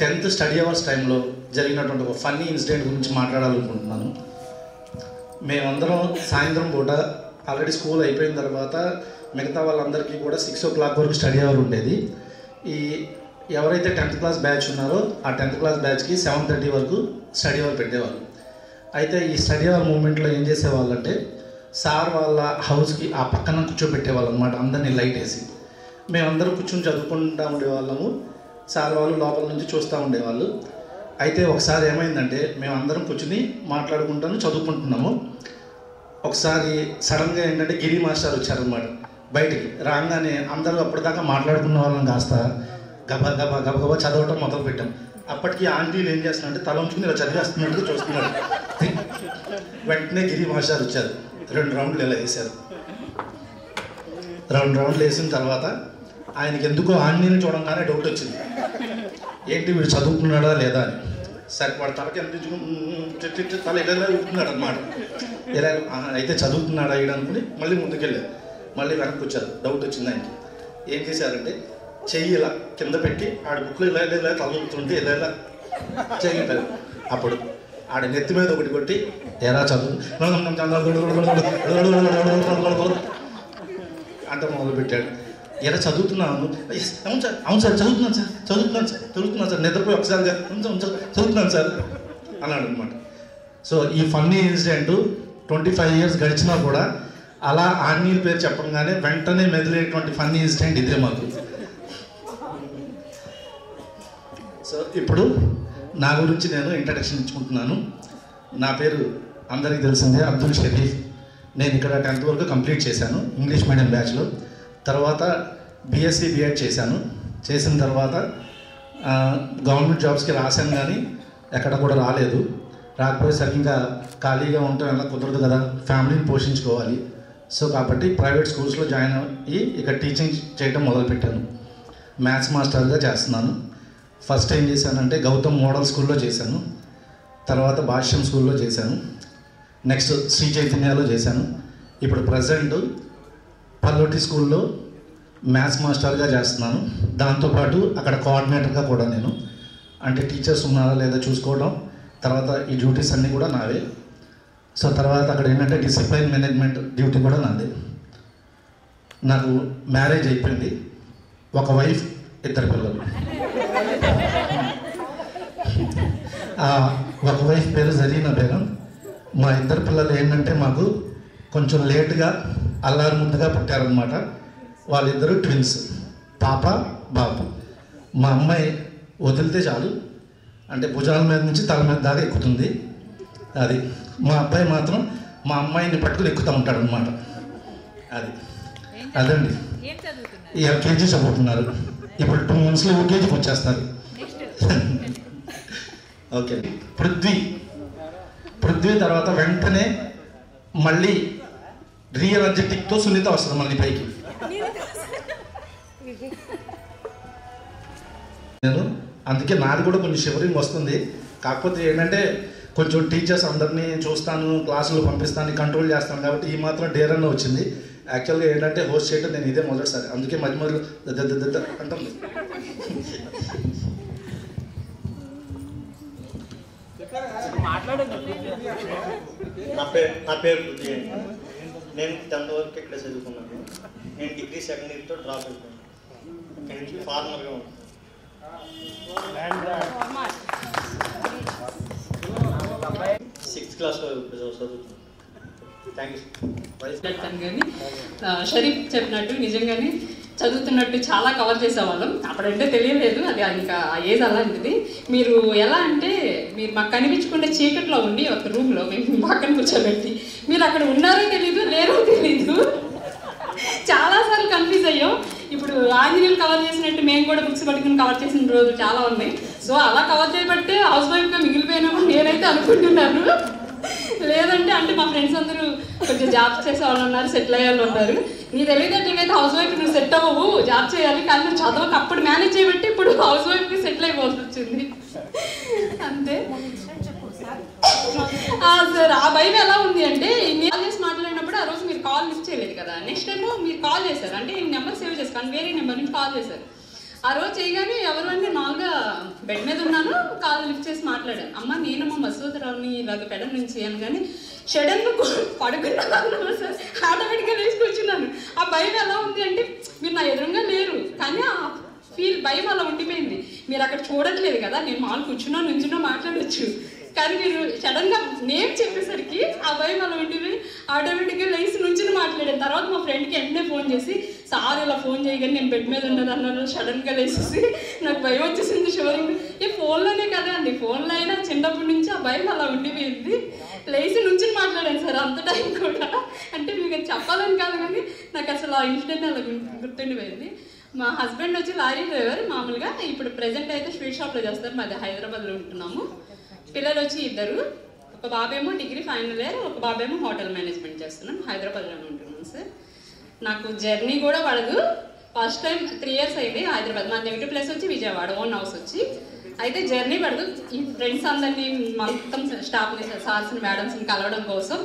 10th study hours టైంలో జరిగినటువంటి ఒక ఫన్నీ ఇన్సిడెంట్ గురించి మాట్లాడాలనుకుంటున్నాను. మేమందరం సాయంత్రం పూట ఆల్రెడీ స్కూల్ అయిపోయిన తర్వాత మిగతా వాళ్ళందరికీ కూడా 6 o'clock వరకు స్టడీ అవర్ ఉండేది. ఈ ఎవరైతే 10th క్లాస్ బ్యాచ్ ఉన్నారో ఆ 10th క్లాస్ బ్యాచ్కి 7:30 వరకు స్టడీ అవర్ పెట్టేవాళ్ళు. అయితే ఈ స్టడీ అవర్ మూమెంట్లో ఏం చేసేవాళ్ళు అంటే సార్ వాళ్ళ హౌస్కి ఆ పక్కన కూర్చోబెట్టేవాళ్ళు అనమాట. అందరినీ లైట్ వేసి మేమందరం కూర్చొని చదువుకుంటూ ఉండేవాళ్ళము. సార్ వాళ్ళు లోపల నుంచి చూస్తూ ఉండేవాళ్ళు. అయితే ఒకసారి ఏమైందంటే మేమందరం కూర్చుని మాట్లాడుకుంటాను చదువుకుంటున్నాము. ఒకసారి సడన్గా ఏంటంటే గిరి మాస్టర్ వచ్చారనమాట. బయటికి రాగానే అందరూ అప్పటిదాకా మాట్లాడుకున్న వాళ్ళని కాస్త గబగబా చదవటం మొదలు పెట్టాం. అప్పటికి ఆంటీలు ఏం చేస్తున్నారంటే తల ఉంచుకుని ఇలా చదివేస్తున్నట్టు చూస్తున్నారు. వెంటనే గిరి మాస్టర్ వచ్చారు. 2 రౌండ్లు ఇలా వేశారు. 2 రౌండ్లు వేసిన తర్వాత ఆయనకి ఎందుకో ఆంటీని చూడంగానే డౌట్ వచ్చింది, ఏంటి వీడు చదువుకున్నాడా లేదా అని. సరే వాడు తలకి ఎంత తల ఇలా ఊపుతున్నాడు అనమాట. ఇలా అయితే చదువుతున్నాడా ఈడ అనుకుని మళ్ళీ ముందుకెళ్ళారు. మళ్ళీ వెనక్కి వచ్చారు. డౌట్ వచ్చింది ఆయనకి. ఏం చేశారంటే చెయ్యి ఇలా కింద పెట్టి ఆడ బుక్లో ఇలా తలూపుతుంటే ఇలా చెయ్యి. అప్పుడు ఆడ నెత్తి మీద ఒకటి కొట్టి ఎలా చదువు అంటే మొదలుపెట్టాడు. ఎలా చదువుతున్నాను? అవును సార్ చదువుతున్నాను సార్ నిద్రపోయి ఒకసారి చదువుతున్నాను సార్ అన్నాడు అనమాట. సో ఈ ఫన్నీ ఇన్సిడెంట్ 25 years గడిచినా కూడా అలా ఆంజనేయుల పేరు చెప్పగానే వెంటనే మెదిలేటువంటి ఫన్నీ ఇన్సిడెంట్ ఇదే మాకు. సో ఇప్పుడు నా గురించి నేను ఇంట్రడక్షన్ ఇచ్చుకుంటున్నాను. నా పేరు అందరికీ తెలిసిందే, అబ్దుల్ షరీఫ్. నేను ఇక్కడ 10th వరకు కంప్లీట్ చేశాను ఇంగ్లీష్ మీడియం బ్యాచ్లో. తర్వాత బీఎస్సీ బీఎడ్ చేశాను. చేసిన తర్వాత గవర్నమెంట్ జాబ్స్కి రాశాను కానీ ఎక్కడ కూడా రాలేదు. రాకపోయేసరికి ఇంకా ఖాళీగా ఉండటం ఎలా కుదరదు కదా, ఫ్యామిలీని పోషించుకోవాలి. సో కాబట్టి ప్రైవేట్ స్కూల్స్లో జాయిన్ అయ్యి ఇక్కడ టీచింగ్ చేయడం మొదలుపెట్టాను. మ్యాథ్స్ మాస్టర్గా చేస్తున్నాను. ఫస్ట్ ఏం చేశానంటే గౌతమ్ మోడల్ స్కూల్లో చేశాను. తర్వాత భాష్యం స్కూల్లో చేశాను. నెక్స్ట్ శ్రీ చైతన్యలో చేశాను. ఇప్పుడు ప్రజెంట్ పల్లోటి స్కూల్లో మ్యాథ్స్ మాస్టర్గా చేస్తున్నాను. దాంతోపాటు అక్కడ కోఆర్డినేటర్గా కూడా నేను, అంటే టీచర్స్ ఉన్నారా లేదా చూసుకోవడం, తర్వాత ఈ డ్యూటీస్ అన్నీ కూడా నావే. సో తర్వాత అక్కడ ఏంటంటే డిసిప్లైన్ మేనేజ్మెంట్ డ్యూటీ కూడా నాదే. నాకు మ్యారేజ్ అయిపోయింది. ఒక వైఫ్, 2 పిల్లలు. ఒక వైఫ్ పేరు జరీనా బేగం. మా 2 పిల్లలు ఏంటంటే మాకు కొంచెం లేటుగా అల్లారు ముద్దుగా పుట్టారనమాట. వాళ్ళిద్దరూ ట్విన్స్, పాప బాబు. మా అమ్మాయి వదిలితే చాలు, అంటే భుజాల మీద నుంచి తల మీద దాకా ఎక్కుతుంది. అది మా అబ్బాయి మాత్రం మా అమ్మాయిని పట్టుకుని ఎక్కుతూ ఉంటాడు అనమాట. అదండి. ఈ ఎల్కేజీ చదువుతున్నారు. ఇప్పుడు 2 monthsలో యూకేజీకి వచ్చేస్తారు. ఓకే. పృథ్వీ తర్వాత వెంటనే మళ్ళీ రియల్ అడ్జెక్టివ్తో సునీత వస్తుంది మళ్ళీ పైకి. నేను అందుకే నాది కూడా కొంచెం షివరింగ్ వస్తుంది. కాకపోతే ఏంటంటే కొంచెం టీచర్స్ అందరినీ చూస్తాను, క్లాసులు పంపిస్తాను, కంట్రోల్ చేస్తాను కాబట్టి ఈ మాత్రం డేర్ అన్న వచ్చింది. యాక్చువల్గా ఏంటంటే హోస్ట్ చేయడం నేను ఇదే మొదటిసారి, అందుకే మధ్య మధ్యలో అంటుంది. నా పేరు పృథ్వీ. నేను 10th వరకు ఇక్కడ చదువుకున్నాను. నేను డిగ్రీ 2nd ఇయర్తో డ్రాప్ అయిపోయాను. ఇక్కడ నుంచి ఫార్మర్గా ఉంటాను. క్లాస్లో చదువుతున్నాను. Thank you. చెప్తాను కానీ షరీఫ్ చెప్పినట్టు నిజంగానే చదువుతున్నట్టు చాలా కవర్ చేసేవాళ్ళం. అప్పుడంటే తెలియలేదు, అది ఇంకా ఆ ఏజ్ అలాంటిది. మీరు ఎలా అంటే మీరు మాకు కనిపించకుండా చీకట్లో ఉండి ఒక రూమ్లో మేము పక్కన కూర్చోబెట్టి మీరు అక్కడ ఉన్నారో తెలీదు లేరో తెలీదు, చాలాసార్లు కన్ఫ్యూజ్ అయ్యాం. ఇప్పుడు ఆంజనేయులు కవర్ చేసినట్టు మేము కూడా బుక్స్ పట్టుకుని కవర్ చేసిన రోజు చాలా ఉన్నాయి. సో అలా కవర్ చేయబట్టే హౌస్ వైఫ్గా మిగిలిపోయినాము నేనైతే అనుకుంటున్నాను. లేదంటే అంటే మా ఫ్రెండ్స్ అందరూ కొంచెం జాబ్స్ చేసే వాళ్ళు ఉన్నారు, సెటిల్ అయ్యే వాళ్ళు ఉన్నారు. నీ తెలియదట్టయితే హౌస్ వైఫ్ నువ్వు సెట్ అవ్వవు, జాబ్ చేయాలి, కానీ నువ్వు చదవక అప్పుడు మేనేజ్ చేయబట్టి ఇప్పుడు హౌస్ వైఫ్కి సెటిల్ అయిపోవాల్సి వచ్చింది అంతే. సార్ ఆ భయం ఎలా ఉంది అంటే కాల్ చేసి మాట్లాడినప్పుడు ఆ రోజు మీరు కాల్ లిఫ్ట్ చేయలేదు కదా, నెక్స్ట్ టైం మీరు కాల్ చేశారు. అంటే ఈ నెంబర్ సేవ్ చేసుకోండి, వేరే నెంబర్ నుంచి కాల్ చేశారు. ఆ రోజు చేయగానే ఎవరు అంటే నాలుగా బెడ్ మీద ఉన్నాను, కాల్ లిఫ్ట్ చేసి మాట్లాడాను. అమ్మ నేనమ్మ మసూదరావుని ఇలాగ పెడ నుంచి అనగానే సడన్గా పడుకున్నాను సార్, ఆటోమేటిక్గా లేచి కూర్చున్నాను. ఆ భయం ఎలా ఉంది అంటే మీరు నా ఎదురుగా లేరు, కానీ ఆ భయం అలా ఉండిపోయింది. మీరు అక్కడ చూడట్లేదు కదా, నేను మామూలు కూర్చున్నా నుంచున్నా మాట్లాడచ్చు, కానీ మీరు సడన్గా నేమ్ చెప్పేసరికి ఆ భయం అలా ఉండిపోయి ఆటోమేటిక్గా లేచి నుంచి మాట్లాడాను. తర్వాత మా ఫ్రెండ్కి వెంటనే ఫోన్ చేసి సార్ ఇలా ఫోన్ చేయగానే నేను బెడ్ మీద ఉన్నది అన్నారు. సడన్గా లేచేసి నాకు భయం వచ్చేసింది. షోరింగ్ ఈ ఫోన్లోనే కదా అండి, ఫోన్లో అయినా చిన్నప్పటి నుంచి ఆ భయం అలా ఉండిపోయింది. లేచి నుంచి మాట్లాడాను సార్ అంత టైం కూడా. అంటే మీకు చెప్పాలని కాదు కానీ నాకు అసలు ఆ ఇన్సిడెంట్ అలా గుర్తుండిపోయింది. మా హస్బెండ్ వచ్చి లారీ డ్రైవర్ మామూలుగా, ఇప్పుడు ప్రెజెంట్ అయితే స్వీట్ షాప్లో చేస్తారు, మాది హైదరాబాద్లో ఉంటున్నాము. పిల్లలు వచ్చి ఇద్దరు, ఒక బాబేమో డిగ్రీ ఫైనల్ ఇయర్, ఒక బాబేమో హోటల్ మేనేజ్మెంట్ చేస్తున్నాం, హైదరాబాద్లోనే ఉంటున్నాం సార్. నాకు జర్నీ కూడా పడదు, ఫస్ట్ టైం 3 years అయింది హైదరాబాద్. మా నెగిటివ్ ప్లేస్ వచ్చి విజయవాడ, ఓన్ హౌస్ వచ్చి. అయితే జర్నీ పడదు, ఈ ఫ్రెండ్స్ అందరినీ మొత్తం స్టాఫ్ని సార్స్ని మేడమ్స్ని కలవడం కోసం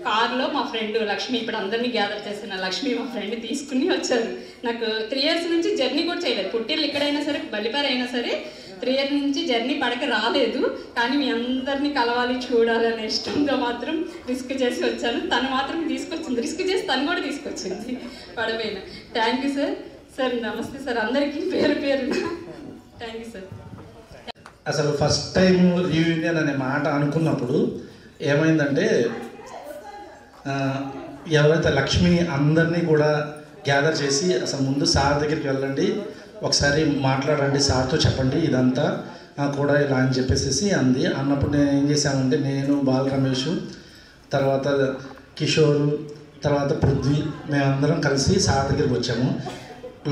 కార్లో మా ఫ్రెండ్ లక్ష్మి, ఇప్పుడు అందరినీ గ్యాదర్ చేసిన లక్ష్మి మా ఫ్రెండ్ తీసుకుని వచ్చారు. నాకు 3 years నుంచి జర్నీ కూడా చేయలేదు, పుట్టిల్లు ఇక్కడైనా సరే బల్లిపార అయినా సరే 3 years నుంచి జర్నీ పడక రాలేదు. కానీ మీ అందరినీ కలవాలి చూడాలనే ఇష్టంతో మాత్రం రిస్క్ చేసి వచ్చాను. తను మాత్రం తీసుకొచ్చింది, రిస్క్ చేసి తను కూడా తీసుకొచ్చింది పడపోయిన. Thank you sir. సార్ నమస్తే సార్ అందరికీ పేరు పేరున థ్యాంక్ యూ సార్. అసలు ఫస్ట్ టైం రీయూనియన్ అనే మాట అనుకున్నప్పుడు ఏమైందంటే ఎవరైతే లక్ష్మి అందరినీ కూడా గ్యాదర్ చేసి అసలు ముందు సార్ దగ్గరికి వెళ్ళండి, ఒకసారి మాట్లాడండి, సార్తో చెప్పండి ఇదంతా కూడా ఇలా అని చెప్పేసి అంది. అన్నప్పుడు నేను ఏం చేశానంటే నేను బాల రమేష్, తర్వాత కిషోరు, తర్వాత పృథ్వీ, మేమందరం కలిసి సార్ దగ్గరికి వచ్చాము.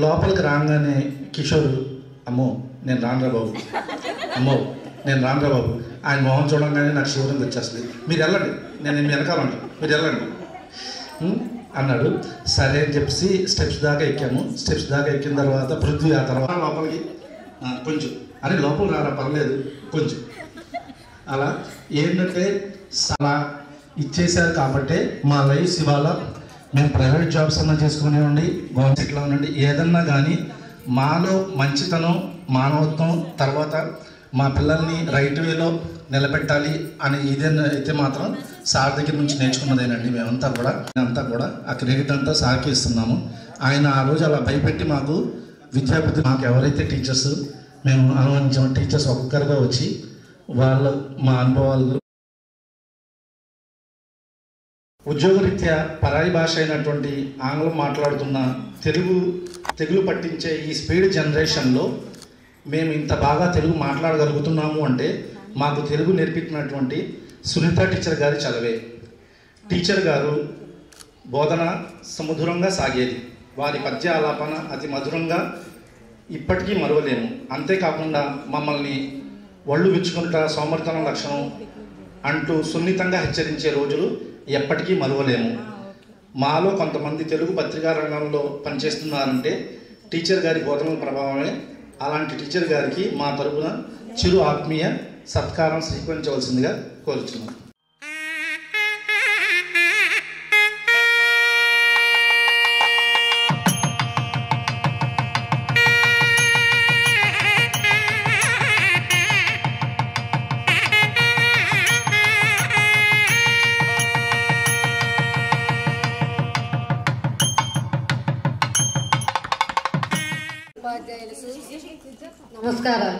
లోపలికి రాగానే కిషోరు అమ్మో నేను రానురా బాబు, అమ్మో నేను రానురా బాబు, ఆయన మొహం చూడంగానే నాకు శివరం వచ్చేస్తుంది, మీరు వెళ్ళండి నేను వెనకాలండి మీరు వెళ్ళండి అన్నాడు. సరే అని చెప్పేసి స్టెప్స్ దాకా ఎక్కాము. స్టెప్స్ దాకా ఎక్కిన తర్వాత పృథ్వీ ఆ తర్వాత లోపలికి కొంచెం అరే లోపల రారా పర్లేదు కొంచెం అలా ఏంటంటే అలా ఇచ్చేసారు కాబట్టి మా లైఫ్ ఇవాళ మేము ప్రైవేట్ జాబ్స్ అన్నా చేసుకునేవ్వండి, గవర్నమెంట్లో ఉండండి, ఏదన్నా కానీ మాలో మంచితనం మానవత్వం, తర్వాత మా పిల్లల్ని రైట్ వేలో నిలబెట్టాలి అని ఇదేనా అయితే మాత్రం సార్ దగ్గర నుంచి నేర్చుకున్నదేనండి. మేమంతా కూడా ఆ క్రెడిట్ అంతా సార్కి ఇస్తున్నాము. ఆయన ఆ రోజు అలా భయపెట్టి మాకు విద్యాబుద్ధి, మాకు ఎవరైతే టీచర్స్ మేము అనుభవించాము, టీచర్స్ ఒక్కొక్కరుగా వచ్చి వాళ్ళ మా అనుభవాలు ఉద్యోగరీత్యా పరాయి భాష అయినటువంటి ఆంగ్లం మాట్లాడుతున్న తెలుగు పట్టించే ఈ స్పీడ్ జనరేషన్లో మేము ఇంత బాగా తెలుగు మాట్లాడగలుగుతున్నాము అంటే మాకు తెలుగు నేర్పించినటువంటి సునీత టీచర్ గారి చదివే. టీచర్ గారు బోధన సముద్రంగా సాగేది, వారి పద్య ఆలాపన అతి మధురంగా ఇప్పటికీ మరువలేము. అంతేకాకుండా మమ్మల్ని ఒళ్ళు విచ్చుకుంటా సోమర్థనం లక్షణం అంటూ సున్నితంగా హెచ్చరించే రోజులు ఎప్పటికీ మరువలేము. మాలో కొంతమంది తెలుగు పత్రికా రంగంలో పనిచేస్తున్నారంటే టీచర్ గారి బోధన ప్రభావమే. అలాంటి టీచర్ గారికి మా తరపున చిరు ఆత్మీయ సత్కారం స్వీకరించవలసిందిగా కోరుచున్నాం. నమస్కారాలు.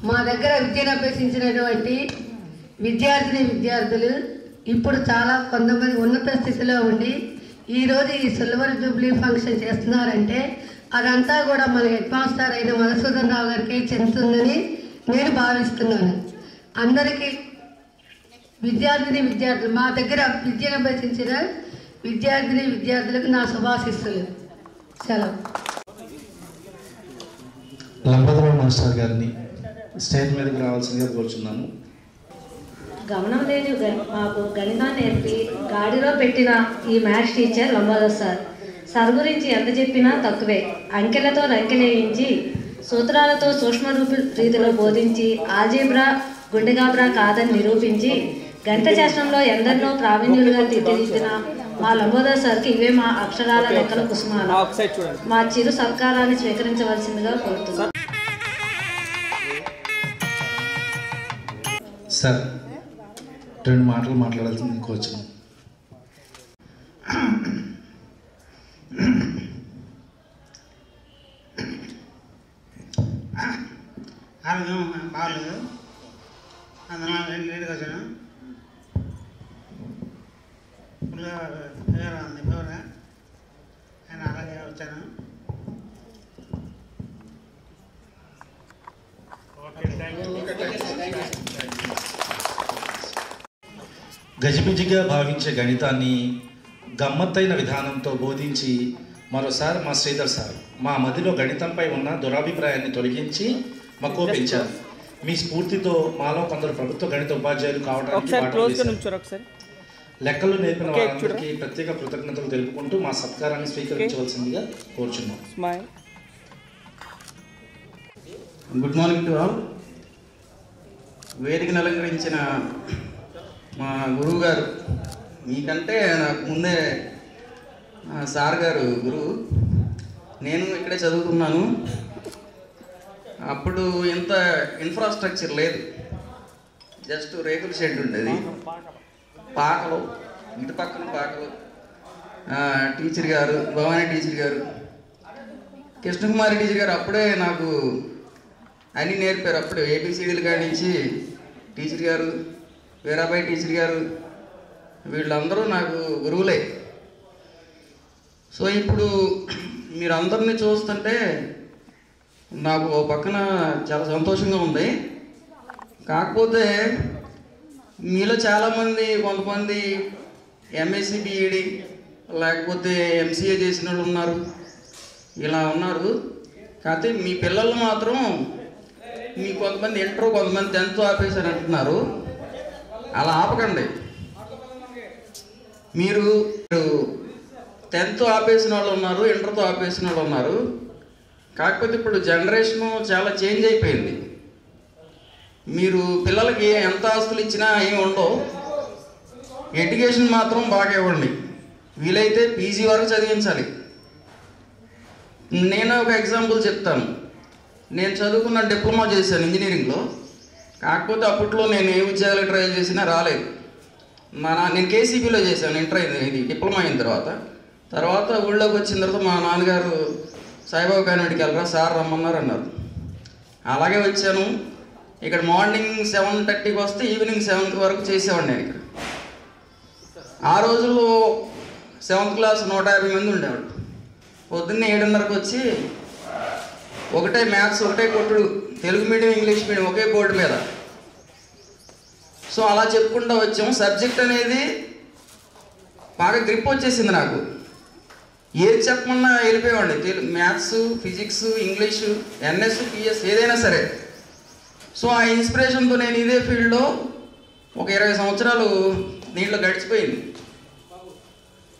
మా దగ్గర విద్యను అభ్యసించినటువంటి విద్యార్థులు ఇప్పుడు చాలా కొంతమంది ఉన్నత స్థితిలో ఉండి ఈరోజు ఈ సిల్వర్ జూబ్లీ ఫంక్షన్ చేస్తున్నారంటే అదంతా కూడా మన హెడ్ మాస్టర్ అయిన మధుసూదన్ రావు గారికి చెందుతుందని నేను భావిస్తున్నాను. అందరికీ విద్యార్థులు మా దగ్గర విద్యను అభ్యసించిన విద్యార్థులకు నా శుభాశిస్సులు. సెలవు. లంబోదరావు మాస్టర్ గారిని స్టేజ్ మీదకి రావాల్సిందిగా కోరుచున్నాను. గమనం లేని మాకు గణితాన్ని నేర్పి గాడిలో పెట్టిన ఈ మ్యాథ్స్ టీచర్ లంబోదర్ సార్ గురించి ఎంత చెప్పినా తక్కువే. అంకెలతో రంకెలేయించి సూత్రాలతో సూక్ష్మ రీతిలో బోధించి ఆల్జీబ్రా గుండెగాబ్రా కాదని నిరూపించి గణిత శాస్త్రంలో ఎందరినో ప్రావీణ్యులుగా తీర్చిదిద్దిన మా లంబోదర్ సార్కి ఇవే మా అక్షరాల లెక్కల కుసుమాలు. మా చిరు సత్కారాన్ని స్వీకరించవలసిందిగా కోరుతున్నాను. సార్ 2 మాటలు మాట్లాడాల్సింది కోరుచున్నాను. ఆరోగ్యం బాగలేదు, అందులో లేట్గా వచ్చాను. ఫీవర్ ఉంది, ఫీవర్ నేను అలాగే వచ్చాను. గజిబిజిగా భావించే గణితాన్ని గమ్మత్తైన విధానంతో బోధించి మరోసారి మా శ్రీధర్ సార్ మా మదిలో గణితంపై ఉన్న దురాభిప్రాయాన్ని తొలగించి మక్కువ పెంచారు. మీ స్ఫూర్తితో మాలో కొందరు ప్రభుత్వ గణిత ఉపాధ్యాయులు కావడానికి లెక్కలు నేర్పిన వారందరికీ ప్రత్యేక కృతజ్ఞతలు తెలుపుకుంటూ మా సత్కారాన్ని స్వీకరించవలసిందిగా కోరుచున్నాం. Good morning to all. వేదికను అలంకరించిన మా గురువు గారు, మీకంటే నాకు ముందే సార్ గారు గురువు. నేను ఇక్కడే చదువుకున్నాను. అప్పుడు ఇంత ఇన్ఫ్రాస్ట్రక్చర్ లేదు, జస్ట్ రేకుల షెడ్ ఉండేది, పాకలు, ఇటు పక్కన పాకలు. టీచర్ గారు భవానీ టీచర్ గారు, కృష్ణకుమారి టీచర్ గారు అప్పుడే నాకు అన్నీ నేర్పారు. అప్పుడే ఏబిసిడీలు కాడి నుంచి టీచర్ గారు, వీరాబాయి టీచర్ గారు, వీళ్ళందరూ నాకు గురువులే. సో ఇప్పుడు మీరందరినీ చూస్తుంటే నాకు ఓ పక్కన చాలా సంతోషంగా ఉంది. కాకపోతే మీలో చాలామంది, కొంతమంది ఎంఎస్సి బిఈడి లేకపోతే ఎంసీఏ చేసిన వాళ్ళు ఉన్నారు, ఇలా ఉన్నారు. కాకపోతే మీ పిల్లలు మాత్రం మీ కొంతమంది ఇంటర్, కొంతమంది 10th ఆపేసారు అంటున్నారు. అలా ఆపకండి. మీరు 10th ఆపేసిన వాళ్ళు ఉన్నారు, ఇంటర్తో ఆపేసిన వాళ్ళు ఉన్నారు. కాకపోతే ఇప్పుడు జనరేషను చాలా చేంజ్ అయిపోయింది. మీరు పిల్లలకి ఎంత ఆస్తులు ఇచ్చినా ఏమి ఉండవు, ఎడ్యుకేషన్ మాత్రం బాగా ఇవ్వండి. వీలైతే పీజీ వరకు చదివించాలి. నేను ఒక ఎగ్జాంపుల్ చెప్తాను. నేను చదువుకున్న డిప్లొమా చేశాను ఇంజనీరింగ్లో. కాకపోతే అప్పట్లో నేను ఏ ఉద్యోగాలు ట్రై చేసినా రాలేదు. నేను కేసీబీలో చేశాను ఇంటర్ ఇది డిప్లొమా అయిన తర్వాత ఊళ్ళోకి వచ్చిన తర్వాత మా నాన్నగారు సాయిబాబా కాన్వెంట్కి వెళ్ళరా సార్ రమ్మన్నారు అన్నారు. అలాగే వచ్చాను. ఇక్కడ మార్నింగ్ 7:30కి వస్తే ఈవినింగ్ 7 వరకు చేసేవాడిని నేను ఇక్కడ. ఆ రోజుల్లో 7th క్లాస్ 150 మంది ఉండేవాడు. పొద్దున్నే 7:30కి వచ్చి ఒకటే మ్యాథ్స్, ఒకటే కొట్టుడు, తెలుగు మీడియం ఇంగ్లీష్ మీడియం ఒకే బోర్డు మీద. సో అలా చెప్పుకుంటూ వచ్చాము. సబ్జెక్ట్ అనేది బాగా గ్రిప్ వచ్చేసింది నాకు. ఏది చెప్పమన్నా వెళ్ళిపోయేవాడిని. Telugu, maths, physics, English, NS, PS ఏదైనా సరే. సో ఆ ఇన్స్పిరేషన్తో నేను ఇదే ఫీల్డ్లో ఒక 20 సంవత్సరాలు దీంట్లో గడిచిపోయింది.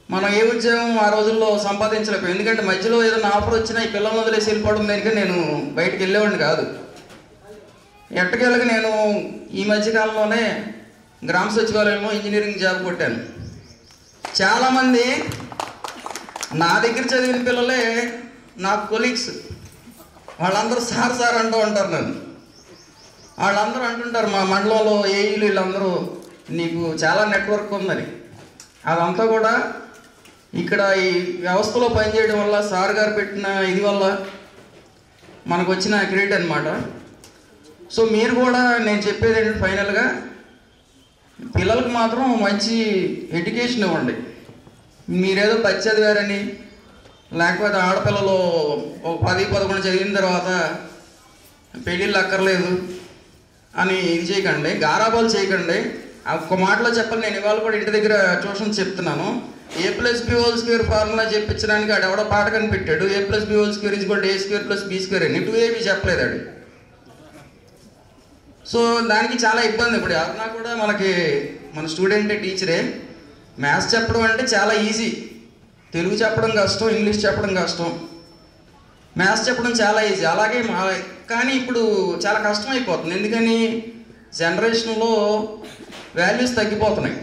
మనం ఏ ఉద్యోగం ఆ రోజుల్లో సంపాదించలేకపోయాం. ఎందుకంటే మధ్యలో ఏదైనా ఆఫర్ వచ్చినా ఈ పిల్లల వదిలేసి వెళ్ళిపోవడం దానికి నేను బయటకు వెళ్ళేవాడిని కాదు. ఎట్టకేళ్ళకి నేను ఈ మధ్యకాలంలోనే గ్రామ సచివాలయంలో ఇంజనీరింగ్ జాబ్ కొట్టాను. చాలామంది నా దగ్గర చదివిన పిల్లలే నా కొలీగ్స్, వాళ్ళందరూ సార్ సార్ అంటూ ఉంటారు నన్ను. వాళ్ళందరూ అంటుంటారు మా మండలంలో ఏఈలు వీళ్ళందరూ నీకు చాలా నెట్వర్క్ ఉందని. అదంతా కూడా ఇక్కడ ఈ వ్యవస్థలో పనిచేయడం వల్ల, సార్ గారు పెట్టిన ఇది వల్ల మనకు వచ్చిన క్రెడిట్ అనమాట. సో మీరు కూడా నేను చెప్పేది ఏంటంటే ఫైనల్గా పిల్లలకు మాత్రం మంచి ఎడ్యుకేషన్ ఇవ్వండి. మీరేదో పచ్చి చదివారని, లేకపోతే ఆడపిల్లలు ఒక 10-11 చదివిన తర్వాత పెళ్ళిళ్ళు అక్కర్లేదు అని ఇది చేయకండి, గారాబాలు చేయకండి. ఒక్క మాటలో చెప్పాలి, నేను ఇవాళ కూడా ఇంటి దగ్గర ట్యూషన్ చెప్తున్నాను. A+B² ఫార్ములా చెప్పించడానికి ఆడు ఎవడో పాట కనిపెట్టాడు. A+B² = A² + B² అని 2AB చెప్పలేదు ఆడు. సో దానికి చాలా ఇబ్బంది. ఇప్పుడు ఎవరన్నా కూడా మనకి మన స్టూడెంటే టీచరే. మ్యాథ్స్ చెప్పడం అంటే చాలా ఈజీ, తెలుగు చెప్పడం కష్టం, ఇంగ్లీష్ చెప్పడం కష్టం. మ్యాథ్స్ చెప్పడం చాలా ఈజీ. అలాగే కానీ ఇప్పుడు చాలా కష్టం అయిపోతుంది. ఎందుకని జనరేషన్లో వాల్యూస్ తగ్గిపోతున్నాయి.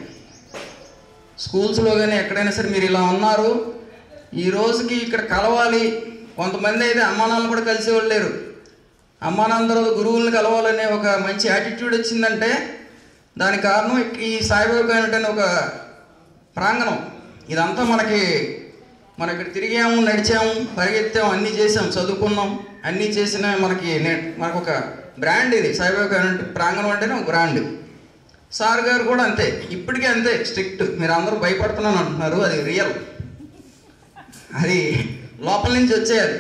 స్కూల్స్లో కానీ ఎక్కడైనా సరే మీరు ఇలా ఉన్నారు, ఈ రోజుకి ఇక్కడ కలవాలి. కొంతమంది అయితే అమ్మానాన్నలు కూడా కలిసేవాళ్ళు లేరు. అమ్మానాన్న తర్వాత గురువులను కలవాలనే ఒక మంచి యాటిట్యూడ్ వచ్చిందంటే దానికి కారణం ఈ సాయిబాబా అనే ఒక ప్రాంగణం. ఇదంతా మనం ఇక్కడ తిరిగాము, నడిచాము, పరిగెత్తాము, అన్నీ చేసాం, చదువుకున్నాం, అన్నీ చేసిన మనకు ఒక బ్రాండ్ ఇది. సాయిబాబా ప్రాంగణం అంటేనే ఒక బ్రాండ్. సార్ గారు కూడా అంతే, ఇప్పటికీ అంతే స్ట్రిక్ట్. మీరు అందరూ భయపడుతున్నాను అంటున్నారు, అది రియల్, అది లోపల నుంచి వచ్చేయాలి.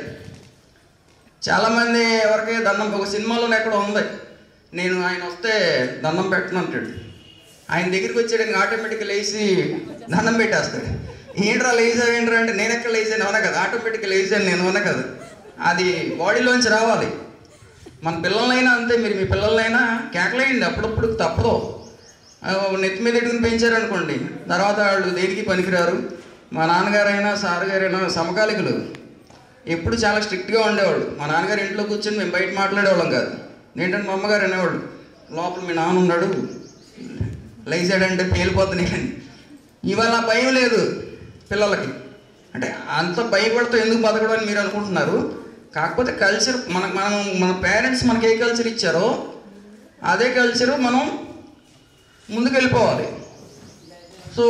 చాలామంది ఎవరికి దండం, ఒక సినిమాలోనే ఎక్కడ ఉంది, నేను ఆయన వస్తే దండం పెట్టను అంటాడు. ఆయన దగ్గరికి వచ్చేయడానికి ఆటోమేటిక్గా లేచి దండం పెట్టేస్తాడు. ఏంట్రా లేచావు ఏంట్రా అంటే నేను ఎక్కడ లేచాను అవునా కదా, ఆటోమేటిక్గా లేచాను నేను అవునా కదా. అది బాడీలోంచి రావాలి. మన పిల్లలైనా అంతే, మీరు మీ పిల్లలైనా కేకలేయండి అప్పుడప్పుడు, తప్పదు. నెత్తి మీద ఎట్టుకుని పెంచారనుకోండి, తర్వాత వాళ్ళు దేనికి పనికిరారు. మా నాన్నగారైనా సార్ గారైనా సమకాలికులు, ఎప్పుడు చాలా స్ట్రిక్ట్గా ఉండేవాళ్ళు. మా నాన్నగారు ఇంట్లో కూర్చొని మేము బయట మాట్లాడేవాళ్ళం కాదు. ఏంటంటే మా అమ్మగారు అనేవాళ్ళు, లోపల మీ నాన్న ఉన్నాడు, లేచాడంటే పేలిపోతుంది అని. ఇవాళ భయం లేదు పిల్లలకి. అంటే అంత భయపడుతూ ఎందుకు బతకడం అని మీరు అనుకుంటున్నారు. కాకపోతే కల్చర్ మన పేరెంట్స్ మనకి ఏ కల్చర్ ఇచ్చారో అదే కల్చరు మనం ముందుకు వెళ్ళిపోవాలి. సో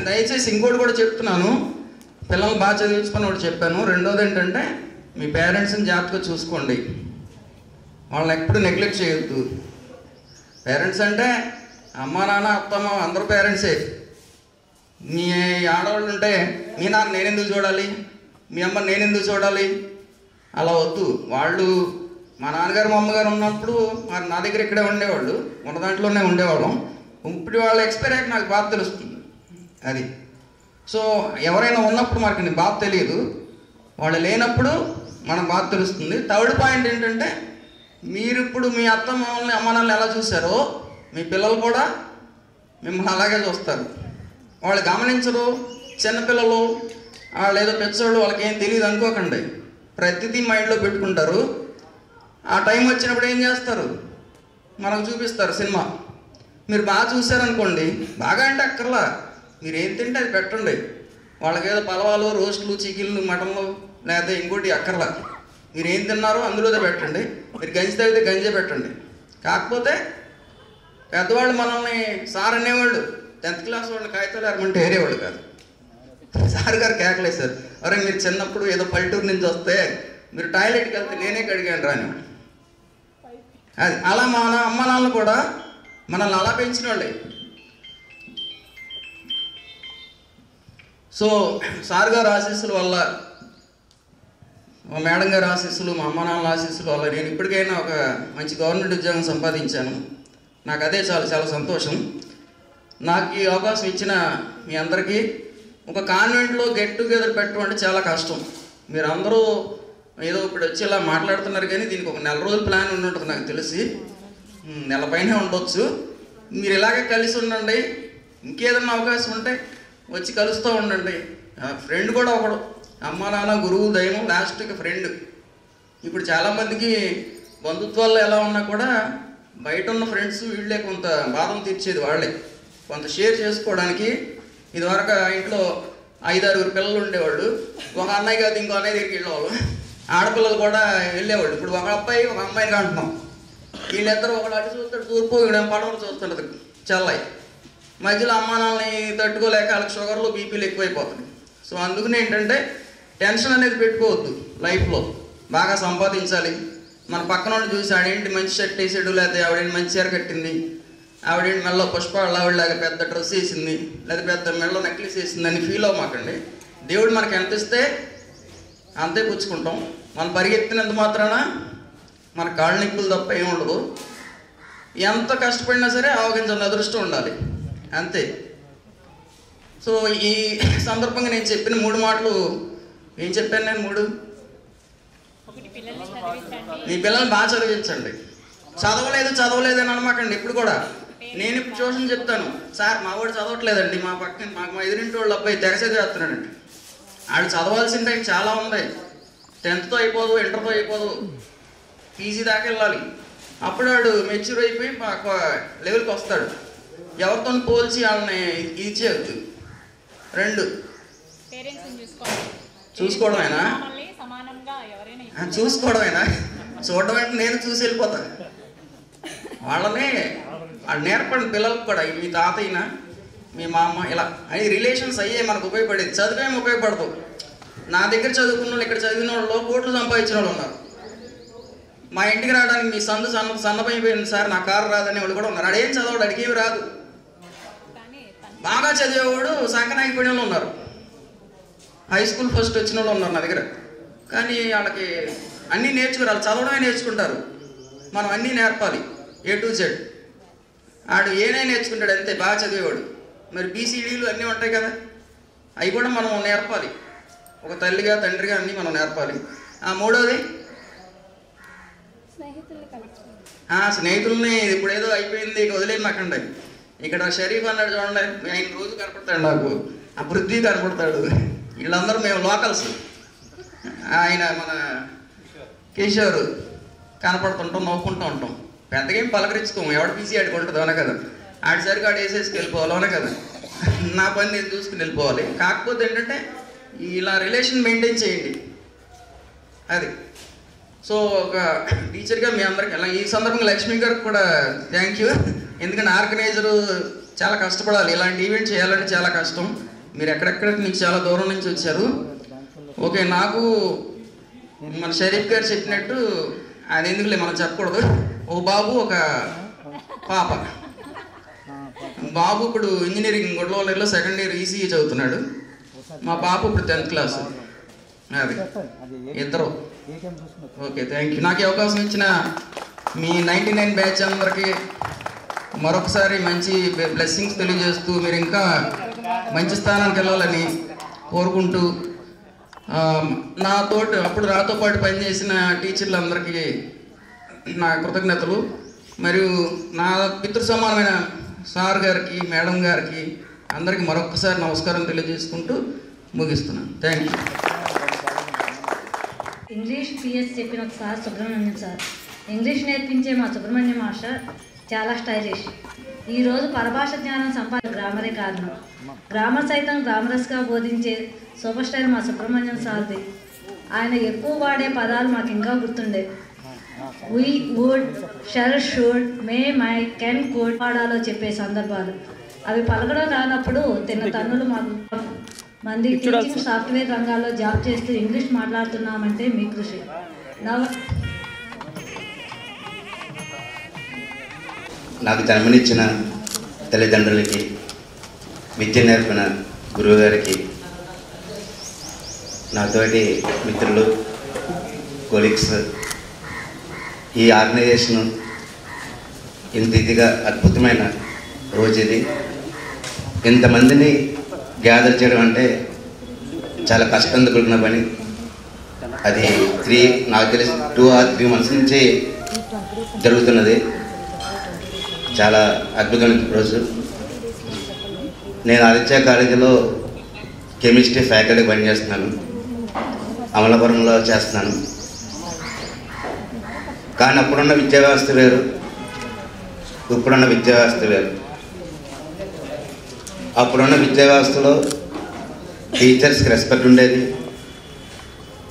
దయచేసి ఇంకోటి కూడా చెప్తున్నాను, పిల్లలు బాగా చదివించుకొని ఒకటి చెప్పాను. రెండోది ఏంటంటే మీ పేరెంట్స్ని జాగ్రత్తగా చూసుకోండి, వాళ్ళని ఎప్పుడు నెగ్లెక్ట్ చేయొద్దు. పేరెంట్స్ అంటే అమ్మ నాన్న అత్తమ్మ అందరూ పేరెంట్సే. మీ ఆడవాళ్ళు ఉంటే మీ నాన్న నేనెందుకు చూడాలి, మీ అమ్మ నేనెందుకు చూడాలి, అలా వద్దు. వాళ్ళు మా నాన్నగారు మా అమ్మగారు ఉన్నప్పుడు మరి నా దగ్గర ఇక్కడే ఉండేవాళ్ళు, ఉన్న దాంట్లోనే ఉండేవాళ్ళం. ఇప్పుడు వాళ్ళ ఎక్స్పైర్ అయ్యాక నాకు బాధ తెలుస్తుంది అది. సో ఎవరైనా ఉన్నప్పుడు మనకి బాధ తెలియదు, వాళ్ళు లేనప్పుడు మనకు బాధ తెలుస్తుంది. థర్డ్ పాయింట్ ఏంటంటే మీరు ఇప్పుడు మీ అత్తమ్మల్ని అమ్మానాన్నని ఎలా చూసారో మీ పిల్లలు కూడా మిమ్మల్ని అలాగే చూస్తారు. వాళ్ళు గమనించరు. చిన్నపిల్లలు వాళ్ళు ఏదో పెద్దోళ్ళు, వాళ్ళకి ఏం తెలియదు అనుకోకండి. ప్రతిదీ మైండ్లో పెట్టుకుంటారు. ఆ టైం వచ్చినప్పుడు ఏం చేస్తారు, మనకు చూపిస్తారు సినిమా. మీరు బాగా చూసారనుకోండి, బాగా అంటే అక్కర్లా, మీరు ఏం తింటే అది పెట్టండి. వాళ్ళకి ఏదో పలవాలు, రోస్టులు, చికెన్లు, మటన్లు లేకపోతే ఇంకోటి అక్కర్లా. మీరు ఏం తిన్నారో అందులోదే పెట్టండి. మీరు గంజి తాగితే గంజే పెట్టండి. కాకపోతే పెద్దవాళ్ళు మనల్ని సార్ అనేవాళ్ళు, 10th క్లాస్ వాళ్ళని కాగితాలు ఏరమంటే ఏరేవాళ్ళు కాదు. సార్ గారు కేకలేశారు, అరే మీరు చిన్నప్పుడు ఏదో పల్లెటూరు నుంచి వస్తే మీరు టాయిలెట్కి వెళ్తే నేనే కడిగాను రాని. అది అలా మన అమ్మ నాన్నలు కూడా మనల్ని అలా పెంచిన వాళ్ళే. సో సార్ గారు ఆశీస్సుల వల్ల, మా మేడం గారి ఆశీస్సులు, మా అమ్మ నాన్నల ఆశీస్సుల వల్ల నేను ఇప్పటికైనా ఒక మంచి గవర్నమెంట్ ఉద్యోగం సంపాదించాను. నాకు అదే చాలా చాలా సంతోషం. నాకు ఈ అవకాశం ఇచ్చిన మీ అందరికీ, ఒక కాన్వెంట్లో గెట్ టుగెదర్ పెట్టడం అంటే చాలా కష్టం. మీరు అందరూ ఏదో ఇప్పుడు వచ్చి ఇలా మాట్లాడుతున్నారు, కానీ దీనికి ఒక 4 రోజుల ప్లాన్ ఉండి ఉంటుంది నాకు తెలిసి, 1 నెల పైనే ఉండొచ్చు. మీరు ఇలాగే కలిసి ఉండండి. ఇంకేదన్నా అవకాశం ఉంటే వచ్చి కలుస్తూ ఉండండి. ఫ్రెండ్ కూడా ఒకడు, అమ్మ నాన్న గురువు దైవం లాస్ట్కి ఫ్రెండ్. ఇప్పుడు చాలామందికి బంధుత్వాల్లో ఎలా ఉన్నా కూడా బయట ఉన్న ఫ్రెండ్స్ వీళ్ళే కొంత బాధం తీర్చేది, వాళ్ళే కొంత షేర్ చేసుకోవడానికి. ఇదివరకు ఇంట్లో 5-6 పిల్లలు ఉండేవాళ్ళు, ఒక అన్నయ్య కాదు ఇంకో అన్నయ్య దగ్గరికి వెళ్ళేవాళ్ళు. ఆడపిల్లలు కూడా వెళ్ళేవాళ్ళు. ఇప్పుడు ఒక అబ్బాయి ఒక అమ్మాయిని అంటున్నాం, వీళ్ళిద్దరూ ఒకళ్ళు అటు చూస్తాడు తూర్పు, ఇక్కడ పడవలు చూస్తుంటుంది చల్లయి. మధ్యలో అమ్మానాల్ని తట్టుకోలేక వాళ్ళకి షుగర్లు, బీపీలు ఎక్కువైపోతుంది. సో అందుకని ఏంటంటే టెన్షన్ అనేది పెట్టుకోవద్దు. లైఫ్లో బాగా సంపాదించాలి. మన పక్కన చూసి ఆడేంటి మంచి షర్ట్ వేసాడు, లేకపోతే ఆవిడేంటి మంచి చీర కట్టింది, ఆవిడ మెడలో పుష్ప ఆవిడలాగా పెద్ద డ్రెస్ వేసింది లేదా పెద్ద మెడలో నెక్లెస్ వేసిందని ఫీల్ అవ్వమాకండి. దేవుడు మనకి ఎంత ఇస్తే అంతే పుచ్చుకుంటాం. మనం పరిగెత్తినంత మాత్రాన మన కాళ్ళ నిప్పులు తప్ప ఏమి ఉండదు. ఎంత కష్టపడినా సరే ఆవగించని అదృష్టం ఉండాలి, అంతే. సో ఈ సందర్భంగా నేను చెప్పిన 3 మాటలు ఏం చెప్పాను నేను? 3 మీ పిల్లల్ని బాగా చదివించండి. చదవలేదు అని అనమాకండి ఎప్పుడు కూడా. నేను ఇప్పుడు ట్యూషన్ చెప్తాను, సార్ మా వాడు చదవట్లేదండి, మా ఎదురింటి వాళ్ళ అబ్బాయి తెగ చదివేస్తున్నాడండి. ఆడు చదవాల్సిన టైం చాలా ఉంది. 10th అయిపోదు, ఇంటర్తో అయిపోదు, పీజీ దాకా వెళ్ళాలి. అప్పుడు వాడు మెచ్యూర్ అయిపోయి లెవెల్కి వస్తాడు. ఎవరితో పోల్చి వాళ్ళని ఇది చేయొద్దు. 2 చూసుకోవడమేనా? చూసుకోవడమేనా? చూడడం అంటే నేను చూసి వెళ్ళిపోతాను. వాళ్ళని నేర్పండి పిల్లలకు కూడా. మీ తాతయ్యనా, మీ మా అమ్మ, ఇలా అవి రిలేషన్స్ అయ్యే మనకు ఉపయోగపడేది. చదివేమి ఉపయోగపడదు. నా దగ్గర చదువుకున్న వాళ్ళు, ఇక్కడ చదివిన వాళ్ళు కోట్లు సంపాదించిన వాళ్ళు ఉన్నారు. మా ఇంటికి రావడానికి మీ సన్నపైపోయింది సార్, నా కారు రాదని వాళ్ళు కూడా ఉన్నారు. అడేం చదవడు, అడిగేవి రాదు. బాగా చదివేవాడు సంకనాగిపోయిన వాళ్ళు ఉన్నారు. హై స్కూల్ ఫస్ట్ వచ్చిన వాళ్ళు ఉన్నారు నా దగ్గర. కానీ వాళ్ళకి అన్నీ నేర్చుకోవాలి, చదవడమే నేర్చుకుంటారు. మనం అన్నీ నేర్పాలి, A to Z. ఆడు ఏనే నేర్చుకుంటాడు అంతే, బాగా చదివేవాడు. మరి BCDలు అన్నీ ఉంటాయి కదా, అవి కూడా మనం నేర్పాలి. ఒక తల్లిగా తండ్రిగా అన్నీ మనం నేర్పాలి. 3వది స్నేహితుల్ని. ఇప్పుడు ఏదో అయిపోయింది, ఇక వదిలేం మాకండి. ఇక్కడ షరీఫ్ అన్నాడు చూడండి, ఆయన రోజు కనపడతాడు నాకు, ఆ పృథ్వీ కనపడతాడు, వీళ్ళందరూ మేము లోకల్స్. ఆయన మన కేశవరు కనపడుతుంటాం, నవ్వుకుంటూ ఉంటాం. పెద్దగా ఏం పలకరించుకోము, ఎవడు పీసీ ఆడుకుంటుంది అవునా కదా. ఆడిసరికి ఆడు వేసేసి వెళ్ళిపోవాలి అవునా కదా. నా పని నేను చూసుకుని వెళ్ళిపోవాలి. కాకపోతే ఏంటంటే ఇలా రిలేషన్ మెయింటైన్ చేయండి, అది. సో ఒక టీచర్గా మీ అందరికి అలా ఈ సందర్భంగా లక్ష్మి గారికి కూడా థ్యాంక్ యూ. ఎందుకంటే ఆర్గనైజరు చాలా కష్టపడాలి, ఇలాంటి ఈవెంట్ చేయాలంటే చాలా కష్టం. మీరు ఎక్కడెక్కడి నుంచి చాలా దూరం నుంచి వచ్చారు. ఓకే, నాకు మన షరీఫ్ గారు చెప్పినట్టు అది ఎందుకులే మనం చెప్పకూడదు. ఓ బాబు ఒక పాప. బాబు ఇప్పుడు ఇంజనీరింగ్ గొడవలలో 2nd ఇయర్ ECE చదువుతున్నాడు. మా పాప ఇప్పుడు 10th క్లాస్. అది ఇద్దరు. Okay, thank you. నాకు ఈ అవకాశం ఇచ్చిన మీ 99 బ్యాచ్ అందరికీ మరొకసారి మంచి బ్లెస్సింగ్స్ తెలియజేస్తూ మీరు ఇంకా మంచి స్థానానికి వెళ్ళాలని కోరుకుంటూ, అప్పుడు నాతో పాటు పనిచేసిన టీచర్లందరికీ నా కృతజ్ఞతలు. మరియు నా పితృ సమానమైన సార్ గారికి, మేడం గారికి అందరికీ మరొకసారి నమస్కారం తెలియజేసుకుంటూ ముగిస్తున్నాను. Thank you. ఇంగ్లీష్ PS చెప్పిన ఒకసారి సుబ్రహ్మణ్యం సార్. ఇంగ్లీష్ నేర్పించే మా సుబ్రహ్మణ్యం మాస్టర్ చాలా స్టైలిష్. ఈరోజు పరభాష జ్ఞానం గ్రామరే కారణం. గ్రామర్ సైతం గ్రామరస్గా బోధించే సూపర్ స్టైల్ మా సుబ్రహ్మణ్యం సార్ది. ఆయన ఎక్కువ వాడే పదాలు మాకు ఇంకా గుర్తుండే. Will, would, shall, should, may, might, can, could వాడాలో చెప్పే సందర్భాలు. అవి పలకడం రానప్పుడు తిన్న తన్నులు మాకు. మంది టీచింగ్ సాఫ్ట్వేర్ రంగాల్లో జాబ్ చేస్తూ ఇంగ్లీష్ మాట్లాడుతున్నామంటే మీ కృషి. నాకు జన్మనిచ్చిన తల్లిదండ్రులకి, విద్య నేర్పిన గురువు గారికి, నాతోటి మిత్రులు, కొలీగ్స్, ఈ ఆర్గనైజేషన్ ఇంత ఇదిగా అద్భుతమైన రోజు ఇది. ఇంతమందిని గ్యాదర్ చేయడం అంటే చాలా కష్టంతో కూడిన పని. అది నాకు తెలిసి 2 or 3 months నుంచి జరుగుతున్నది. చాలా అద్భుతమైన రోజు. నేను ఆదిత్య కాలేజీలో కెమిస్ట్రీ ఫ్యాకల్టీ పనిచేస్తున్నాను, అమలాపురంలో చేస్తున్నాను. కానీ అప్పుడున్న విద్యా వ్యవస్థ వేరు, ఇప్పుడున్న విద్యా వ్యవస్థ వేరు. అప్పుడున్న విద్యా వ్యవస్థలో టీచర్స్కి రెస్పెక్ట్ ఉండేది,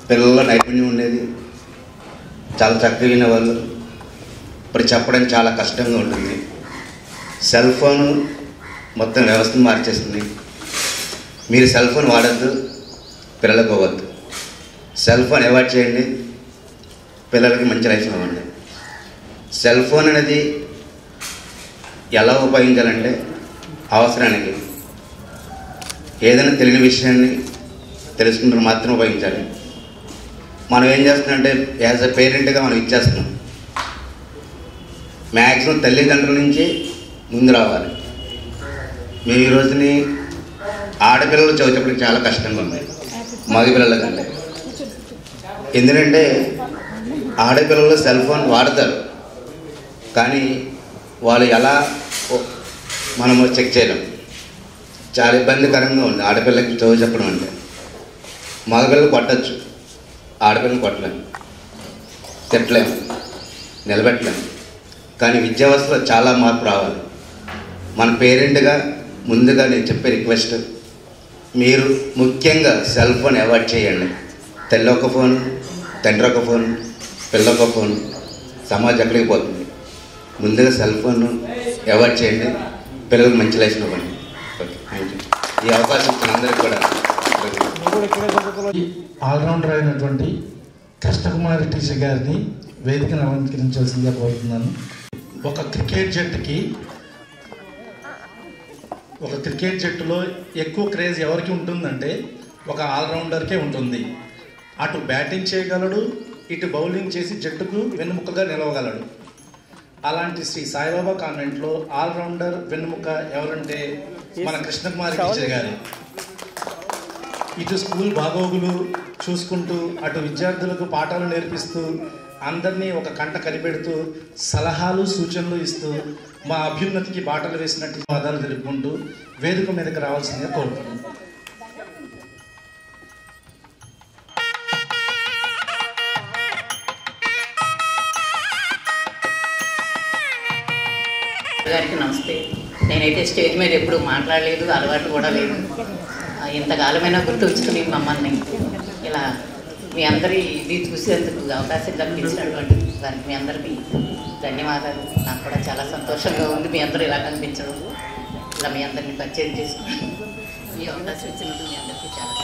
పిల్లల్లో నైపుణ్యం ఉండేది, చాలా చక్కగా వినేవాళ్ళు. ఇప్పుడు చెప్పడం చాలా కష్టంగా ఉంటుంది. సెల్ ఫోన్ మొత్తం వ్యవస్థను మార్చేస్తుంది. మీరు సెల్ ఫోన్ వాడద్దు, పిల్లలకు ఇవ్వద్దు. సెల్ ఫోన్ అవాయిడ్ చేయండి, పిల్లలకి మంచి లైఫ్ ఇవ్వండి. సెల్ ఫోన్ అనేది ఎలా ఉపయోగించాలంటే అవసరానికి ఏదైనా తెలియని విషయాన్ని తెలుసుకుంటూ మాత్రం ఉపయోగించాలి. మనం ఏం చేస్తున్నామంటే యాజ్ ఎ పేరెంట్గా మనం ఇచ్చేస్తున్నాం. మ్యాక్సిమం తల్లిదండ్రుల నుంచి ముందు రావాలి. మేము ఈ రోజుని ఆడపిల్లలు చదివేటప్పటికి చాలా కష్టంగా ఉంది మగపిల్లల కంటే. ఎందుకంటే ఆడపిల్లలు సెల్ ఫోన్ వాడతారు, కానీ వాళ్ళు ఎలా మనము చెక్ చేయలేం. చాలా ఇబ్బందికరంగా ఉంది ఆడపిల్లకి చదువు చెప్పడం అంటే. మగపిల్లలు కొట్టచ్చు, ఆడపిల్లలు కొట్టలేము, తిట్టలేము, నిలబెట్టలేము. కానీ విద్యా వ్యవస్థలో చాలా మార్పు రావాలి. మన పేరెంట్గా ముందుగా నేను చెప్పే రిక్వెస్ట్, మీరు ముఖ్యంగా సెల్ ఫోన్ అవాయిడ్ చేయండి. తల్లి ఒక ఫోన్, తండ్రి ఒక ఫోన్, పిల్ల ఒక ఫోన్, సమాజం ఎక్కడికి పోతుంది. ముందుగా సెల్ ఫోన్ అవాయిడ్ చేయండి, పిల్లలకు మంచి లైఫ్ ఇవ్వండి. Okay, thank you. ఈ అవకాశం ఇచ్చిన అందరికీ కూడా. ఆల్రౌండర్ అయినటువంటి కృష్ణకుమారి టీచర్ గారిని వేదికను అలంకరించాల్సిందిగా కోరుతున్నాను. ఒక క్రికెట్ జట్టులో ఎక్కువ క్రేజ్ ఎవరికి ఉంటుందంటే ఒక ఆల్రౌండర్కే ఉంటుంది. అటు బ్యాటింగ్ చేయగలడు, ఇటు బౌలింగ్ చేసి జట్టుకు వెన్నుముక్కగా నిలవగలడు. అలాంటి శ్రీ సాయిబాబా కాన్వెంట్లో ఆల్రౌండర్ వెన్నుముక్క ఎవరంటే మన కృష్ణకుమారి టీచర్ గారు. ఇటు స్కూల్ బాగోగులు చూసుకుంటూ, అటు విద్యార్థులకు పాఠాలు నేర్పిస్తూ, అందరినీ ఒక కంట కనిపెడుతూ, సలహాలు సూచనలు ఇస్తూ, మా అభ్యున్నతికి బాటలు వేసినట్టు వాదాలు తెలుపుకుంటూ వేదిక మీదకి రావాల్సిందిగా కోరుతున్నాను. గారికి నమస్తే. నేనైతే స్టేజ్ మీద ఎప్పుడు మాట్లాడలేదు, అలవాటు కూడా లేదు. ఇంతకాలమైనా గుర్తు ఉంచుకుని మమ్మల్ని ఇలా మీ అందరి ఇది చూసేందుకు అవకాశం కల్పించినటువంటి వారికి మీ అందరికీ ధన్యవాదాలు. నాకు కూడా చాలా సంతోషంగా ఉంది మీ అందరూ ఇలా కనిపించడం, ఇలా మీ అందరినీ పరిచయం చేసుకోవడం. ఈ అవకాశం ఇచ్చినందుకు మీ అందరికీ చాలా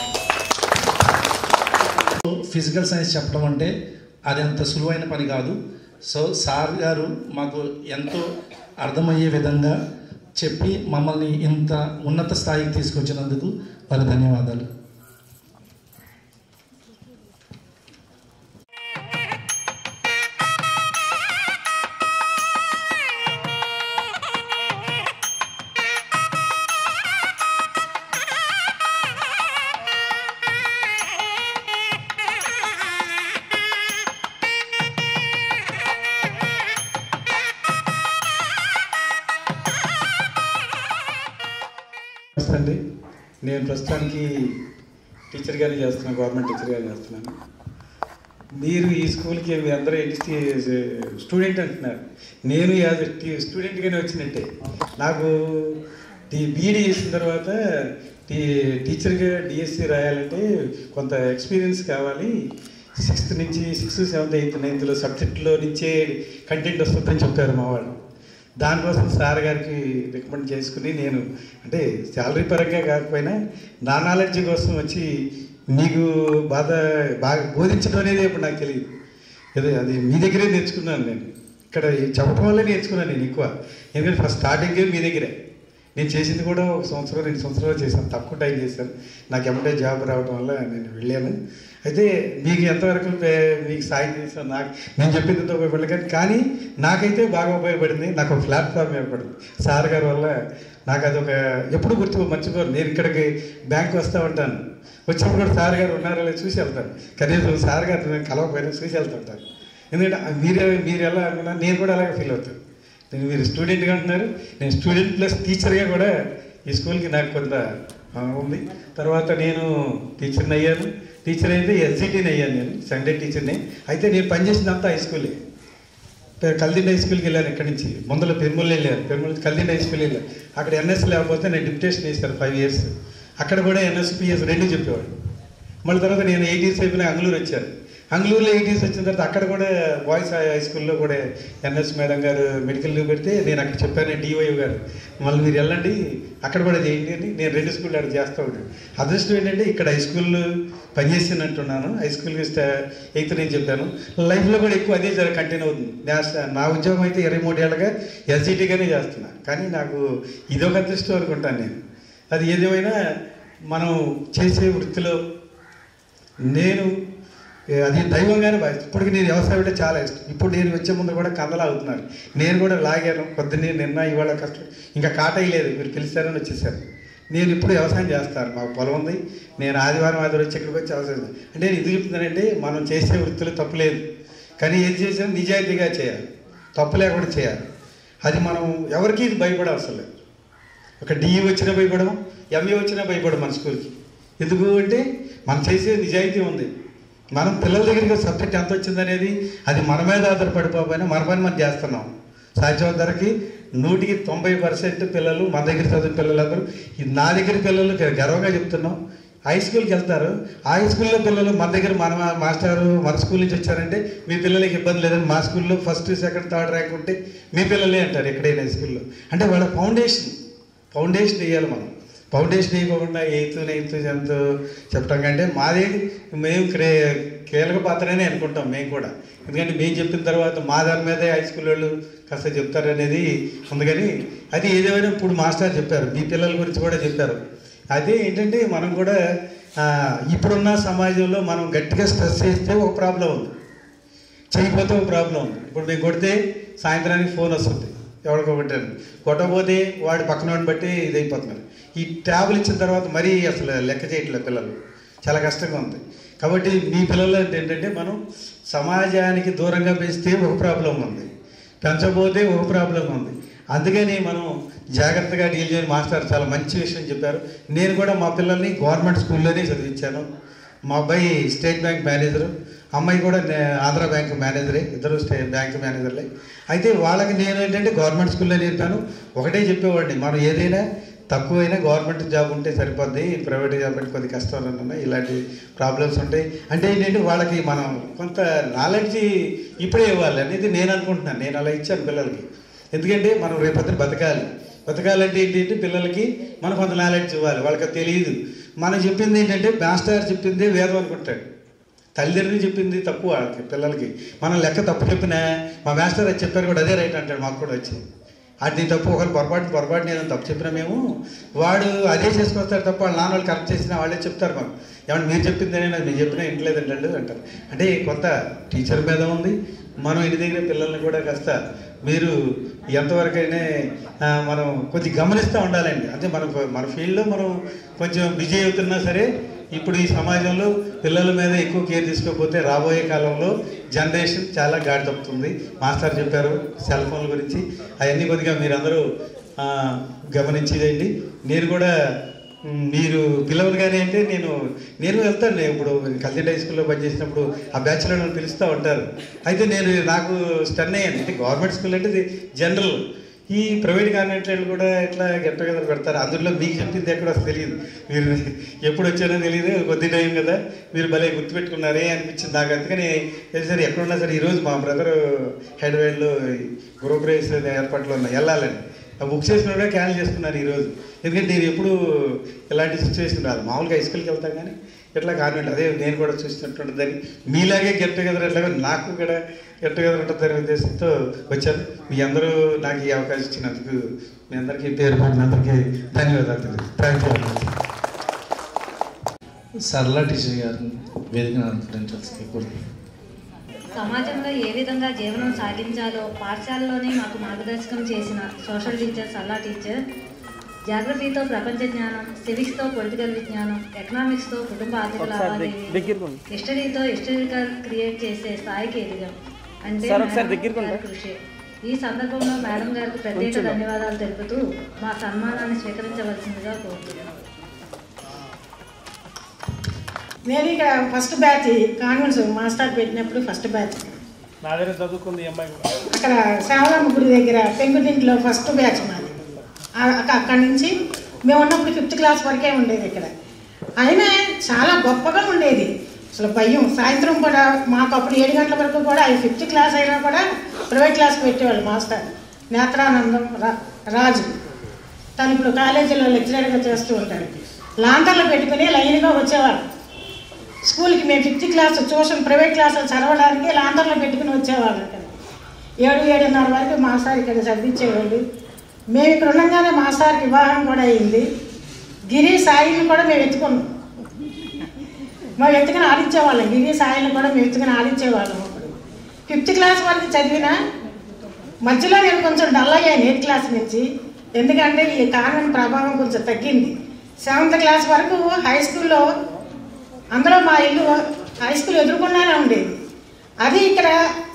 ఫిజికల్ సైన్స్ చెప్పడం అంటే అది అంత సులువైన పని కాదు. సో సార్ గారు మాకు ఎంతో అర్థమయ్యే విధంగా చెప్పి మమ్మల్ని ఇంత ఉన్నత స్థాయికి తీసుకొచ్చినందుకు వారి ధన్యవాదాలు. అండి, నేను ప్రస్తుతానికి టీచర్గానే చేస్తున్నాను, గవర్నమెంట్ టీచర్గా చేస్తున్నాను. మీరు ఈ స్కూల్కి మీ అందరూ స్టూడెంట్ అంటున్నారు. నేను యాజ్ స్టూడెంట్గానే వచ్చినట్టే. నాకు బీఈడీ చేసిన తర్వాత టీచర్గా డిఎస్సి రాయాలంటే కొంత ఎక్స్పీరియన్స్ కావాలి. 6th నుంచి 6th, 7th, 8th, 9th సబ్జెక్టులో నుంచే కంటెంట్ వస్తుందని చెప్పారు మా వాళ్ళు. దానికోసం సార్ గారికి రికమెండ్ చేసుకుని నేను అంటే శాలరీ పరంగా కాకపోయినా నా నాలెడ్జ్ కోసం వచ్చి మీకు బాగా బోధించడం అనేది ఇప్పుడు నాకు తెలియదు. అది మీ దగ్గరే నేర్చుకున్నాను. నేను ఇక్కడ చెప్పడం వల్లే నేర్చుకున్నాను నేను ఎక్కువ. ఎందుకంటే ఫస్ట్ స్టార్టింగే మీ దగ్గరే. నేను చేసింది కూడా 1 సంవత్సరం 2 సంవత్సరాలు చేశాను, తక్కువ టైం చేశాను. నాకు ఎమ్మటే జాబ్ రావడం వల్ల నేను వెళ్ళాను. అయితే మీకు ఎంతవరకు మీకు సాయం చేశాను, నేను చెప్పింది ఉపయోగపడలేదు, కానీ నాకైతే బాగా ఉపయోగపడింది. నాకు ఒక ప్లాట్ఫామ్ ఏర్పడింది సార్ గారి వల్ల. నాకు అదొక ఎప్పుడు మర్చిపోరు. నేను ఇక్కడికి బ్యాంక్ వస్తూ ఉంటాను, వచ్చినప్పుడు కూడా సార్ గారు ఉన్నారో లేదో చూసి వెళ్తాను. కనీసం సార్ గారు నేను కలవకపోయినా చూసి వెళ్తుంటాను. ఎందుకంటే మీరు ఎలా అనుకున్నా నేను కూడా అలాగే ఫీల్ అవుతాను. మీరు స్టూడెంట్గా అంటున్నారు, నేను స్టూడెంట్ ప్లస్ టీచర్గా కూడా ఈ స్కూల్కి నాకు కొంత ఉంది. తర్వాత నేను టీచర్ని అయ్యాను. టీచర్ అయితే ఎస్జిటిని అయ్యాను, నేను సండే టీచర్ని. అయితే నేను పనిచేసినంతా హై స్కూలే. కల్దిండి హై స్కూల్కి వెళ్ళాను. ఇక్కడి నుంచి ముందర పెరుమూలు వెళ్ళాను, పెరుమూలు నుంచి కల్దిండి హై స్కూల్ వెళ్ళాను. అక్కడ ఎన్ఎస్ లేకపోతే నేను డిప్యుటేషన్ వేశాను 5 years. అక్కడ కూడా ఎన్ఎస్ పిఎస్ 2 చెప్పేవాడు. మళ్ళీ తర్వాత నేను 80s అయిపోయిన అంగళూరు వచ్చాను. అంగళూరులో 80s వచ్చిన తర్వాత అక్కడ కూడా బాయ్స్ హై స్కూల్లో కూడా ఎన్ఎస్ మేడం గారు మెడికల్ లీవ్ పెడితే నేను అక్కడ చెప్పాను డివై గారు మళ్ళీ మీరు వెళ్ళండి అక్కడ కూడా చేయండి అని నేను 2 స్కూళ్ళు అక్కడ చేస్తూ ఉంటాను. అదృష్టం ఏంటంటే ఇక్కడ హై స్కూల్లో పనిచేస్తున్నట్టున్నాను. హై స్కూల్కి 8th నేను చెప్పాను. లైఫ్లో కూడా ఎక్కువ అదే కంటిన్యూ అవుతుంది. నా ఉద్యోగం అయితే 23 ఏళ్ళగా ఎస్జిటిగానే చేస్తున్నాను. కానీ నాకు ఇదొక అదృష్టం అనుకుంటాను నేను. అది ఏదేమైనా మనం చేసే వృత్తిలో నేను అది దైవంగానే భావిస్తాను. ఇప్పటికి నేను వ్యవసాయం అంటే చాలా ఇష్టం. ఇప్పుడు నేను వచ్చే ముందు కూడా కథలు అవుతున్నారు. నేను కూడా లాగాను పొద్దున్నే నిన్న ఇవాళ కష్టం ఇంకా కాటయ్య లేదు మీరు పిలిచారని వచ్చేసారు. నేను ఇప్పుడు వ్యవసాయం చేస్తాను. మాకు పొలం ఉంది. నేను ఆదివారం వచ్చి ఇక్కడికి వచ్చి వ్యవసాయం అంటే నేను ఎందుకు చెప్తున్నానంటే మనం చేసే వృత్తులు తప్పులేదు. కానీ ఏది చేసినా నిజాయితీగా చేయాలి, తప్పు లేకుండా చేయాలి. అది మనం ఎవరికి ఇది భయపడవసరం లేదు. ఒక డిఈ వచ్చినా భయపడము, ఎంఏ వచ్చినా భయపడము మన స్కూల్కి. ఎందుకు అంటే మనం చేసే నిజాయితీ ఉంది. మనం పిల్లల దగ్గరికి సబ్జెక్ట్ ఎంత వచ్చిందనేది అది మన మీద ఆధారపడిపోయినా మన పని మనం చేస్తున్నాం. సాధ్యమంతరకి 100% పిల్లలు మన దగ్గర చదివిన పిల్లలందరూ నా దగ్గర పిల్లలు గర్వంగా చెప్తున్నాం. హై స్కూల్కి వెళ్తారు. హై స్కూల్లో పిల్లలు మన దగ్గర మన మాస్టారు మన స్కూల్ నుంచి వచ్చారంటే మీ పిల్లలకి ఇబ్బంది లేదని మా స్కూల్లో 1st, 2nd, 3rd ర్యాంక్ ఉంటే మీ పిల్లలే అంటారు ఎక్కడైనా హై స్కూల్లో. అంటే వాళ్ళ ఫౌండేషన్ వేయాలి. మనం ఫౌండేషన్ వేయకుండా 8th, 9th, 10th చెప్పడం కంటే మాదే మేము కీలక పాత్రనే అనుకుంటాం మేము కూడా. ఎందుకంటే మేము చెప్పిన తర్వాత మా దాని మీదే హై స్కూల్ వాళ్ళు కాస్త చెప్తారు అనేది ఉంది. కానీ అది ఏదేమైనా ఇప్పుడు మాస్టర్ చెప్పారు, మీ పిల్లల గురించి కూడా చెప్పారు. అదే ఏంటంటే మనం కూడా ఇప్పుడున్న సమాజంలో మనం గట్టిగా స్ట్రెస్ చేస్తే ఒక ప్రాబ్లం ఉంది, చేయకపోతే ఒక ప్రాబ్లం ఉంది. ఇప్పుడు మేము కొడితే సాయంత్రానికి ఫోన్ వస్తుంది ఎవరికొకటి, కొట్టకపోతే వాడి పక్కన వాడిని బట్టి ఇదైపోతున్నారు. ఈ ట్యాబ్లు ఇచ్చిన తర్వాత మరీ అసలు లెక్క చేయట్లేదు పిల్లలు, చాలా కష్టంగా ఉంది. కాబట్టి మీ పిల్లలు ఏంటంటే మనం సమాజానికి దూరంగా పెంచితే ఒక ప్రాబ్లం ఉంది, పెంచకపోతే ఒక ప్రాబ్లం ఉంది. అందుకని మనం జాగ్రత్తగా డీల్ చేయని మాస్టర్ చాలా మంచి విషయం చెప్పారు. నేను కూడా మా పిల్లల్ని గవర్నమెంట్ స్కూల్లోనే చదివించాను. మా అబ్బాయి స్టేట్ బ్యాంక్ మేనేజరు, అమ్మాయి కూడా ఆంధ్ర బ్యాంక్ మేనేజరే, ఇద్దరు స్టేట్ బ్యాంక్ మేనేజర్లే. అయితే వాళ్ళకి నేను ఏంటంటే గవర్నమెంట్ స్కూల్లో నేర్పాను. ఒకటే చెప్పేవాడిని, మనం ఏదైనా తక్కువైనా గవర్నమెంట్ జాబ్ ఉంటే సరిపోద్ది, ప్రైవేట్ జాబ్ అంటే కొద్ది కష్టాలు ఉన్నాయి, ఇలాంటి ప్రాబ్లమ్స్ ఉంటాయి. అంటే ఏంటంటే వాళ్ళకి మనం కొంత నాలెడ్జ్ ఇప్పుడే ఇవ్వాలి అనేది నేను అనుకుంటున్నాను. నేను అలా ఇచ్చాను పిల్లలకి. ఎందుకంటే మనం రేపొద్దున బతకాలంటే ఏంటంటే పిల్లలకి మనం కొంత నాలెడ్జ్ ఇవ్వాలి. వాళ్ళకి తెలియదు. మనం చెప్పింది ఏంటంటే మాస్టర్ చెప్పింది వేదం అనుకుంటాడు, తల్లిదండ్రులు చెప్పింది తక్కువ పిల్లలకి. మనం లెక్క తప్పు చెప్పినా మా మాస్టర్ అది చెప్పారు కూడా అదే రైట్ అంటాడు. మాకు కూడా వచ్చి అది తప్పు, ఒకరు పొరపాటు నేను తప్పు చెప్పినా మేము వాడు అదే చేసుకొస్తాడు తప్ప వాళ్ళ నాన్న వాళ్ళు కరెక్ట్ చేసినా వాళ్ళే చెప్తారు. మాకు ఏమన్నా మీరు చెప్పిందనే మేము చెప్పినా ఇంట్లేదండి అంటారు. అంటే కొంత టీచర్ మీద ఉంది. మనం ఇంటి దగ్గర పిల్లల్ని కూడా కాస్త మీరు ఎంతవరకైనా మనం కొంచెం గమనిస్తూ ఉండాలండి. అంటే మన ఫీల్డ్లో మనం కొంచెం బిజీ అవుతున్నా సరే ఇప్పుడు ఈ సమాజంలో పిల్లల మీద ఎక్కువ కేర్ తీసుకోకపోతే రాబోయే కాలంలో జనరేషన్ చాలా గాడి తప్పుతుంది. మాస్టర్ చెప్పారు సెల్ ఫోన్ల గురించి, అవన్నీ కొద్దిగా మీరందరూ గమనించేదండి. నేను కూడా మీరు పిల్లలు కానీ అంటే నేను వెళ్తాను. ఇప్పుడు కల్చర్ హై స్కూల్లో పనిచేసినప్పుడు ఆ బ్యాచ్లో నన్ను పిలుస్తూ ఉంటారు. అయితే నాకు స్టన్ అయ్యాను. అంటే గవర్నమెంట్ స్కూల్ అంటే జనరల్, ఈ ప్రైవేట్ కాన్వెంట్లు కూడా ఇట్లా గెట్ టుగెదర్ పెడతారు. అందులో మీకు చెప్పింది ఎక్కడ తెలియదు, మీరు ఎప్పుడు వచ్చారో తెలియదు, కొద్ది టైం కదా, మీరు భలే గుర్తుపెట్టుకున్నారే అనిపించింది నాకు. అందుకని సరే ఎక్కడున్నా సరే ఈరోజు మా బ్రదర్ హైదరాబాద్లో గృహప్రవేశ ఏర్పాట్లు ఉన్నాయి, వెళ్ళాలని బుక్ చేసిన కూడా క్యాన్సిల్ చేసుకున్నాను ఈరోజు. ఎందుకంటే నేను ఎప్పుడు ఇలాంటి సిచ్యువేషన్ రాదు. మామూలుగా హై స్కూల్కి వెళ్తాం కానీ ఇట్లా కాన్వెంట్ అదే నేను కూడా చూసినట్టుంటుందని మీలాగే గెట్ టుగెదర్ ఎట్లాగా నాకు కూడా గెట్ టుగెదర్ ఉంటుందనే ఉద్దేశంతో వచ్చాను. మీ అందరూ నాకు ఈ అవకాశం ఇచ్చినందుకు మీ అందరికీ పేరు పడిన అందరికీ ధన్యవాదాలు. Thank you. సరళ టీచర్ గారు వేదిక అనుకుంటాను. సమాజంలో ఏ విధంగా జీవనం సాగించాలో పాఠశాలలోనే మాకు మార్గదర్శకం చేసిన సోషల్ టీచర్ సల్లా టీచర్, జాగ్రఫీతో ప్రపంచ జ్ఞానం, సివిక్స్తో పొలిటికల్ విజ్ఞానం, ఎకనామిక్స్తో కుటుంబ ఆర్థిక లావాదేవీలు, హిస్టరీతో హిస్టరికల్ క్రియేట్ చేసే స్థాయికి ఎదిగాం అంటే కృషి. ఈ సందర్భంలో మేడం గారికి ప్రత్యేక ధన్యవాదాలు తెలుపుతూ మా సన్మానాన్ని స్వీకరించవలసిందిగా కోరుతున్నాను. నేను ఇక్కడ ఫస్ట్ బ్యాచ్ కాన్వెంట్స్ మాస్టర్ పెట్టినప్పుడు ఫస్ట్ బ్యాచ్ నా దగ్గర చదువుకుంది అమ్మాయి అక్కడ శ్రావణమ్మ గుడి దగ్గర పెంకుటింట్లో ఫస్ట్ బ్యాచ్ మాది. అక్కడి నుంచి మేము ఉన్నప్పుడు 5th క్లాస్ వరకే ఉండేది ఇక్కడ. అయినా చాలా గొప్పగా ఉండేది. అసలు భయం. సాయంత్రం కూడా మాకు అప్పుడు 7 గంటల వరకు కూడా 5th క్లాస్ అయినా కూడా ప్రైవేట్ క్లాస్ పెట్టేవాళ్ళు మాస్టర్ నేత్రానందం రాజు. తను ఇప్పుడు కాలేజీలో లెక్చరర్గా చేస్తూ ఉంటాడు. లాంతర్లు పెట్టుకుని లైన్గా వచ్చేవాడు స్కూల్కి. మేము 5th క్లాస్ ట్యూషన్ ప్రైవేట్ క్లాసులు చదవడానికి లాంతర్లు పెట్టుకుని వచ్చేవాళ్ళు. ఇక్కడ 7-7:30 వరకు మాస్టర్ ఇక్కడ చదివించేవాళ్ళు. మేము ఇక్కడ ఉండగానే మాస్టర్కి వివాహం కూడా అయింది. గిరి సాయిని కూడా మేము ఎత్తుకున్నాం. మేము ఎత్తుకుని ఆడించేవాళ్ళం. గిరి సాయిని కూడా మేము ఎత్తుకుని ఆడించేవాళ్ళం. అప్పుడు 5th క్లాస్ వరకు చదివిన మధ్యలో నేను కొంచెం డల్ అయ్యాను 8th క్లాస్ నుంచి. ఎందుకంటే ఈ కాన్వెంట్ ప్రభావం కొంచెం తగ్గింది. 7th క్లాస్ వరకు హై స్కూల్లో అందులో మా ఇల్లు హై స్కూల్ ఎదుర్కొన్నానే ఉండేది. అది ఇక్కడ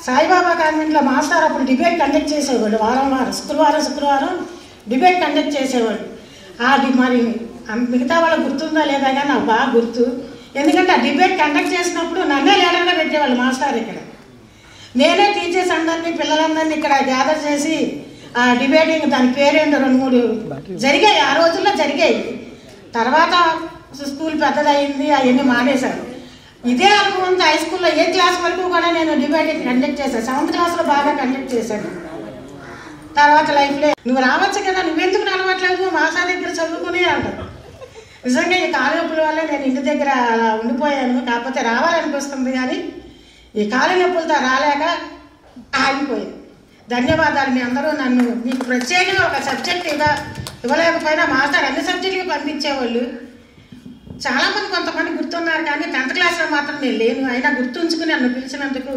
సాయిబాబా కాన్వెంట్లో మాస్టర్ అప్పుడు డిబేట్ కండక్ట్ చేసేవాళ్ళు. శుక్రవారం డిబేట్ కండక్ట్ చేసేవాళ్ళు. అది మరి మిగతా వాళ్ళకి గుర్తుందా లేదా కానీ నాకు బాగా గుర్తు. ఎందుకంటే ఆ డిబేట్ కండక్ట్ చేసినప్పుడు నన్నే లీడర్గా పెట్టేవాళ్ళు మాస్టర్. ఇక్కడ నేనే టీచర్స్ అందరినీ పిల్లలందరినీ ఇక్కడ గ్యాదర్ చేసి ఆ డిబేటింగ్ దాని పేరేంటో 2-3 జరిగాయి. ఆ రోజుల్లో జరిగాయి. తర్వాత స్కూల్ పెద్దదయింది, అవన్నీ మానేశారు. ఇదే అనుభవంతో హై స్కూల్లో 8th క్లాస్ వరకు కూడా నేను డిబేటింగ్ కండక్ట్ చేశాను. 7th క్లాస్లో బాగా కండక్ట్ చేశాను. తర్వాత లైఫ్లో నువ్వు రావచ్చు కదా, నువ్వెందుకు రావట్లేదు మా సార్ దగ్గర చదువుకుని అంటారు. నిజంగా ఈ కాలు నొప్పుల వల్ల నేను ఇంటి దగ్గర అలా ఉండిపోయాను. కాకపోతే రావాలనిపిస్తుంది కానీ ఈ కాలు నొప్పులతో రాలేక ఆగిపోయాను. ధన్యవాదాలు. మీ అందరూ నన్ను మీకు ప్రత్యేకంగా ఒక సబ్జెక్ట్ ఇవ్వలేకపోయినా మాస్టర్ అన్ని సబ్జెక్టులకి పంపించేవాళ్ళు. చాలామంది కొంతమంది గుర్తున్నారు కానీ 10th క్లాస్లో మాత్రం నేను లేను. అయినా గుర్తుంచుకుని నన్ను పిలిచినందుకు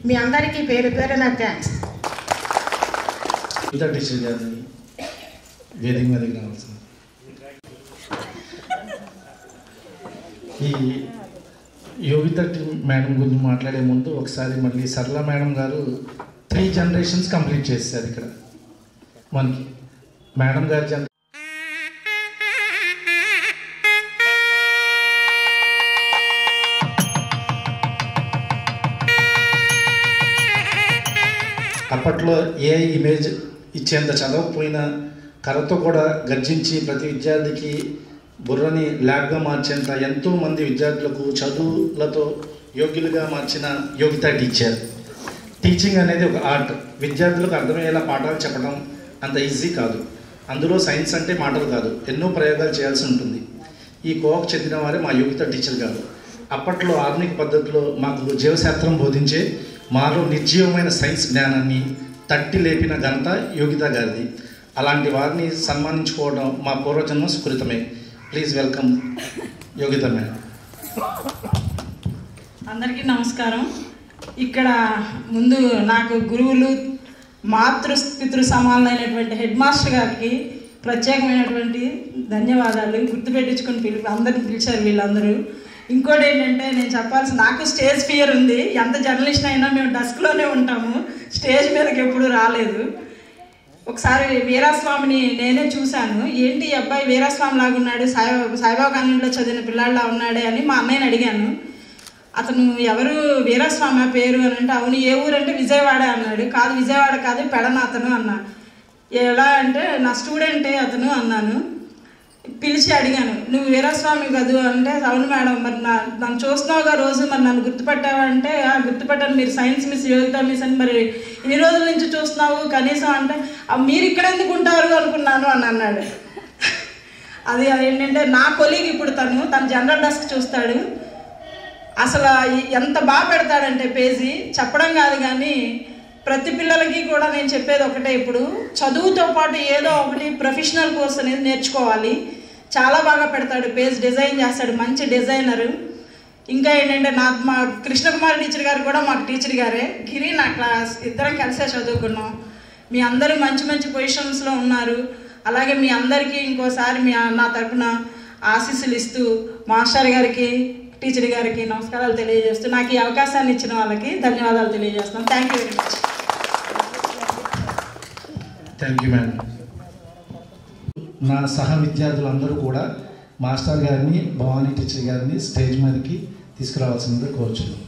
మీ అందరికీ పేరు నాకు థ్యాంక్స్. టీచర్ గారిని వేదిక మీదకి రావాల్సింది. ఈ యోగిత మేడం గురించి మాట్లాడే ముందు ఒకసారి మళ్ళీ సరళ మేడం గారు 3 generations కంప్లీట్ చేశారు ఇక్కడ మనకి. మేడం గారి అప్పట్లో ఏ ఇమేజ్ ఇచ్చేంత చదవకపోయినా కర్రతో కూడా గర్జించి ప్రతి విద్యార్థికి బుర్రని ల్యాబ్గా మార్చేంత ఎంతోమంది విద్యార్థులకు చదువులతో యోగ్యులుగా మార్చిన యోగిత టీచర్. టీచింగ్ అనేది ఒక ఆర్ట్. విద్యార్థులకు అర్థమయ్యేలా పాఠాలు చెప్పడం అంత ఈజీ కాదు. అందులో సైన్స్ అంటే మాటలు కాదు, ఎన్నో ప్రయోగాలు చేయాల్సి ఉంటుంది. ఈ కోవకు చెందిన వారే మా యోగిత టీచర్ గారు. అప్పట్లో ఆధునిక పద్ధతిలో మాకు జీవశాస్త్రం బోధించే మాలో నిర్జీవమైన సైన్స్ జ్ఞానాన్ని తట్టి లేపిన ఘనత యోగిత గారిది. అలాంటి వారిని సన్మానించుకోవడం మా పూర్వజన్మ స్ఫురితమే. Please welcome Yogita madam. అందరికీ నమస్కారం. ఇక్కడ ముందు నాకు గురువులు పితృ సమానమైనటువంటి హెడ్ మాస్టర్ గారికి ప్రత్యేకమైనటువంటి ధన్యవాదాలు. గుర్తుపెట్టించుకొని అందరిని పిలిచారు వీళ్ళందరూ. ఇంకోటి ఏంటంటే నేను చెప్పాల్సిన, నాకు స్టేజ్ ఫియర్ ఉంది. ఎంత జర్నలిస్ట్ అయినా మేము డెస్క్లోనే ఉంటాము, స్టేజ్ మీదకి ఎప్పుడు రాలేదు. ఒకసారి వీరాస్వామిని నేనే చూశాను. ఏంటి ఈ అబ్బాయి వీరాస్వామి లాగా ఉన్నాడు, సాయిబాబా కాన్వెంట్లో చదివిన పిల్లాడిలా ఉన్నాడే అని మా అన్నయ్యని అడిగాను. అతను ఎవరు వీరాస్వామి పేరు అని అంటే, అవును ఏ ఊరు అంటే విజయవాడ అన్నాడు. కాదు విజయవాడ కాదు పెడన అతను అన్నా. ఎలా అంటే నా స్టూడెంటే అతను అన్నాను. పిలిచి అడిగాను, నువ్వు వీరాస్వామి కదూ అంటే, అవును మేడం. మరి నన్ను చూస్తున్నావుగా రోజు, మరి నన్ను గుర్తుపట్టావా అంటే, గుర్తుపట్టాను, మీరు సైన్స్ మిస్ యోగిత మిస్ అని మరి ఇన్ని రోజుల నుంచి చూస్తున్నావు కనీసం అంటే, మీరు ఇక్కడ ఎందుకు ఉంటారు అనుకున్నాను అని అన్నాడు. అది ఏంటంటే నా కొలీగ్ ఇప్పుడు తను జనరల్ డెస్క్ చూస్తాడు. అసలు ఎంత బాగా పెడతాడంటే పేజీ చెప్పడం కాదు కానీ ప్రతి పిల్లలకి కూడా నేను చెప్పేది ఒకటే, ఇప్పుడు చదువుతో పాటు ఏదో ఒకటి ప్రొఫెషనల్ కోర్స్ అనేది నేర్చుకోవాలి. చాలా బాగా పెడతాడు, పేజ్ డిజైన్ చేస్తాడు, మంచి డిజైనరు. ఇంకా ఏంటంటే మా కృష్ణకుమారి టీచర్ గారు కూడా మాకు టీచర్ గారే. గిరి నా క్లాస్, ఇద్దరం కలిసే చదువుకున్నాం. మీ అందరూ మంచి మంచి పొజిషన్స్లో ఉన్నారు. అలాగే మీ అందరికీ ఇంకోసారి నా తరఫున ఆశీస్సులు ఇస్తూ మాస్టర్ గారికి టీచర్ గారికి నమస్కారాలు తెలియజేస్తూ నాకు ఈ అవకాశాన్ని ఇచ్చిన వాళ్ళకి ధన్యవాదాలు తెలియజేస్తున్నాం. Thank you very much. Thank you madam. నా సహ విద్యార్థులందరూ కూడా మాస్టర్ గారిని, భవానీ టీచర్ గారిని స్టేజ్ మీదకి తీసుకురావాల్సిందిగా కోరుచున్నాను.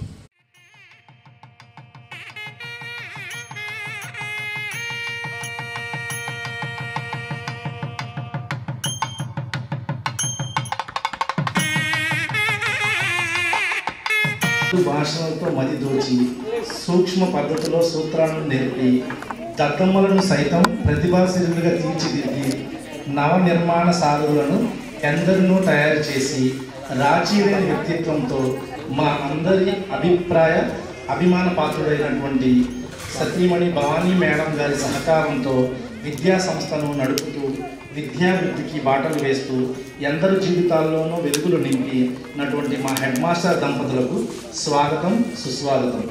భాషలతో మది దోచి సూక్ష్మ పద్ధతిలో సూత్రాలను నేర్పి దద్దమ్మలను సైతం ప్రతిభాశీలుగా తీర్చిదిద్ది నవ నిర్మాణ సాధువులను ఎందరినో తయారు చేసి రాజీలేని వ్యక్తిత్వంతో మా అందరి అభిమాన పాత్రుడైనటువంటి సతీమణి భవానీ మేడం గారి సహకారంతో విద్యా సంస్థను నడుపుతూ విద్యాభివృద్ధికి బాటలు వేస్తూ ఎందరి జీవితాల్లోనూ వెలుగులు నింపినటువంటి మా హెడ్ మాస్టర్ దంపతులకు స్వాగతం, సుస్వాగతం.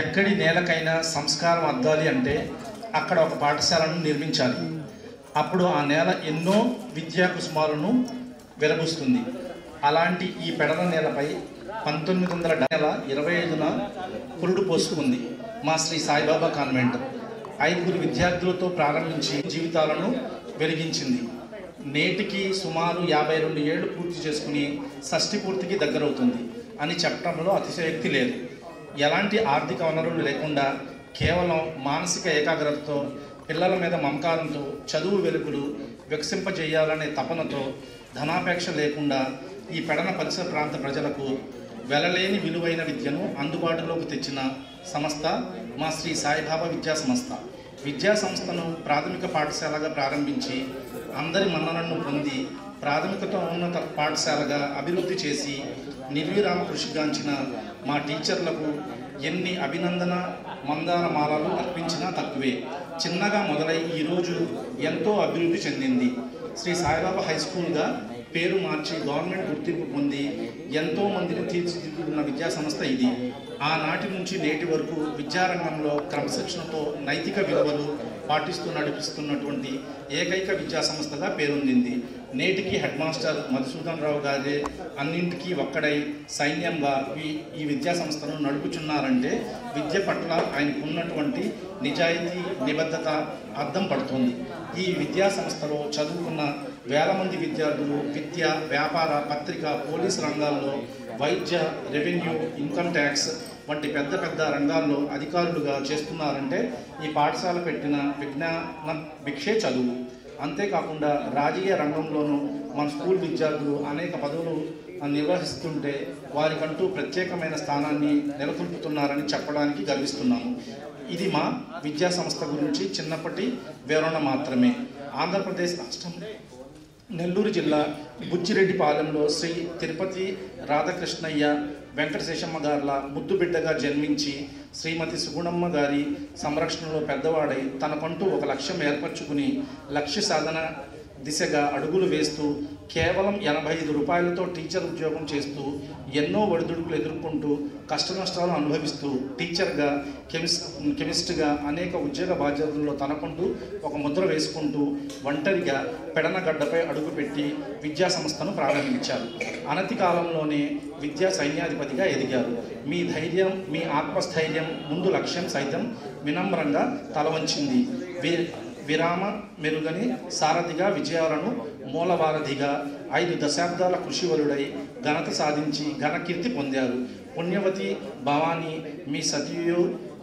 ఎక్కడి నేలకైనా సంస్కారం అద్దాలి అంటే అక్కడ ఒక పాఠశాలను నిర్మించాలి. అప్పుడు ఆ నేల ఎన్నో విద్యా కుసుమాలను వెలబుస్తుంది. అలాంటి ఈ పెడల నేలపై 1925న పురుడు పోసుకుంది మా శ్రీ సాయిబాబా కాన్వెంట్. 5 విద్యార్థులతో ప్రారంభించి జీవితాలను వెలిగించింది. నేటికి సుమారు 52 ఏళ్ళు పూర్తి చేసుకుని షష్ఠి పూర్తికి దగ్గరవుతుంది అని చెప్పడంలో అతిశయోక్తి లేదు. ఎలాంటి ఆర్థిక వనరులు లేకుండా కేవలం మానసిక ఏకాగ్రతతో, పిల్లల మీద మమకారంతో, చదువు వెలుగులు వికసింపజేయాలనే తపనతో, ధనాపేక్ష లేకుండా ఈ పెడన పరిసర ప్రాంత ప్రజలకు వెలలేని విలువైన విద్యను అందుబాటులోకి తెచ్చిన సంస్థ మా శ్రీ సాయిబాబా విద్యా సంస్థ. విద్యా సంస్థను ప్రాథమిక పాఠశాలగా ప్రారంభించి అందరి మన్ననలను పొంది ప్రాథమికతో ఉన్నత పాఠశాలగా అభివృద్ధి చేసి నిర్విరామ కృషిగాంచిన మా టీచర్లకు ఎన్ని అభినందన మందార మాలలు అర్పించినా తక్కువే. చిన్నగా మొదలై ఈరోజు ఎంతో అభివృద్ధి చెందింది. శ్రీ సాయిబాబా హై స్కూల్గా పేరు మార్చి గవర్నమెంట్ గుర్తింపు పొంది ఎంతో మందిని తీర్చిదిద్దుతున్న విద్యా సంస్థ ఇది. ఆనాటి నుంచి నేటి వరకు విద్యారంగంలో క్రమశిక్షణతో నైతిక విలువలు పాటిస్తూ నడిపిస్తున్నటువంటి ఏకైక విద్యా సంస్థగా పేరొందింది. నేటికి హెడ్ మాస్టర్ మధుసూదన్ రావు గారే అన్నింటికీ ఒక్కడై సైన్యంగా ఈ విద్యా సంస్థను నడుపుచున్నారంటే విద్య పట్ల ఆయనకున్నటువంటి నిజాయితీ, నిబద్ధత అద్దం పడుతుంది. ఈ విద్యా సంస్థలో చదువుకున్న వేల మంది విద్యార్థులు విద్య, వ్యాపార, పత్రిక, పోలీసు రంగాల్లో, వైద్య, రెవెన్యూ, ఇన్కమ్ ట్యాక్స్ వంటి పెద్ద పెద్ద రంగాల్లో అధికారులుగా చేస్తున్నారంటే ఈ పాఠశాల పెట్టిన విజ్ఞాన భిక్షే చదువు. అంతేకాకుండా రాజకీయ రంగంలోనూ మన స్కూల్ విద్యార్థులు అనేక పదవులు నిర్వహిస్తుంటే వారికంటూ ప్రత్యేకమైన స్థానాన్ని నెలకొల్పుతున్నారని చెప్పడానికి గర్విస్తున్నాము. ఇది మా విద్యా సంస్థ గురించి చిన్నప్పటి వివరణ మాత్రమే. ఆంధ్రప్రదేశ్ రాష్ట్రం నెల్లూరు జిల్లా బుచ్చిరెడ్డిపాలెంలో శ్రీ తిరుపతి రాధాకృష్ణయ్య వెంకటశేషమ్మ గార్ల ముద్దు బిడ్డగా జన్మించి శ్రీమతి సుగుణమ్మ గారి సంరక్షణలో పెద్దవాడై తనకంటూ ఒక లక్ష్యం ఏర్పరచుకుని లక్ష్య సాధన దిశగా అడుగులు వేస్తూ కేవలం 85 రూపాయలతో టీచర్ ఉద్యోగం చేస్తూ ఎన్నో ఒడిదుడుకులు ఎదుర్కొంటూ కష్టనష్టాలు అనుభవిస్తూ టీచర్గా కెమిస్ట్గా అనేక ఉద్యోగ బాధ్యతల్లో తనకంటూ ఒక ముద్ర వేసుకుంటూ ఒంటరిగా పెడనగడ్డపై అడుగుపెట్టి విద్యా సంస్థను ప్రారంభించారు. అనతి కాలంలోనే విద్యా సైన్యాధిపతిగా ఎదిగారు. మీ ధైర్యం, మీ ఆత్మస్థైర్యం ముందు లక్ష్యం సైతం వినమ్రంగా తలవంచింది. విరామ మెరుగని సారథిగా విజయాలను మూలవారధిగా 5 దశాబ్దాల కృషివలుడై ఘనత సాధించి ఘనకీర్తి పొందారు. పుణ్యవతి భవానీ మీ సతీయు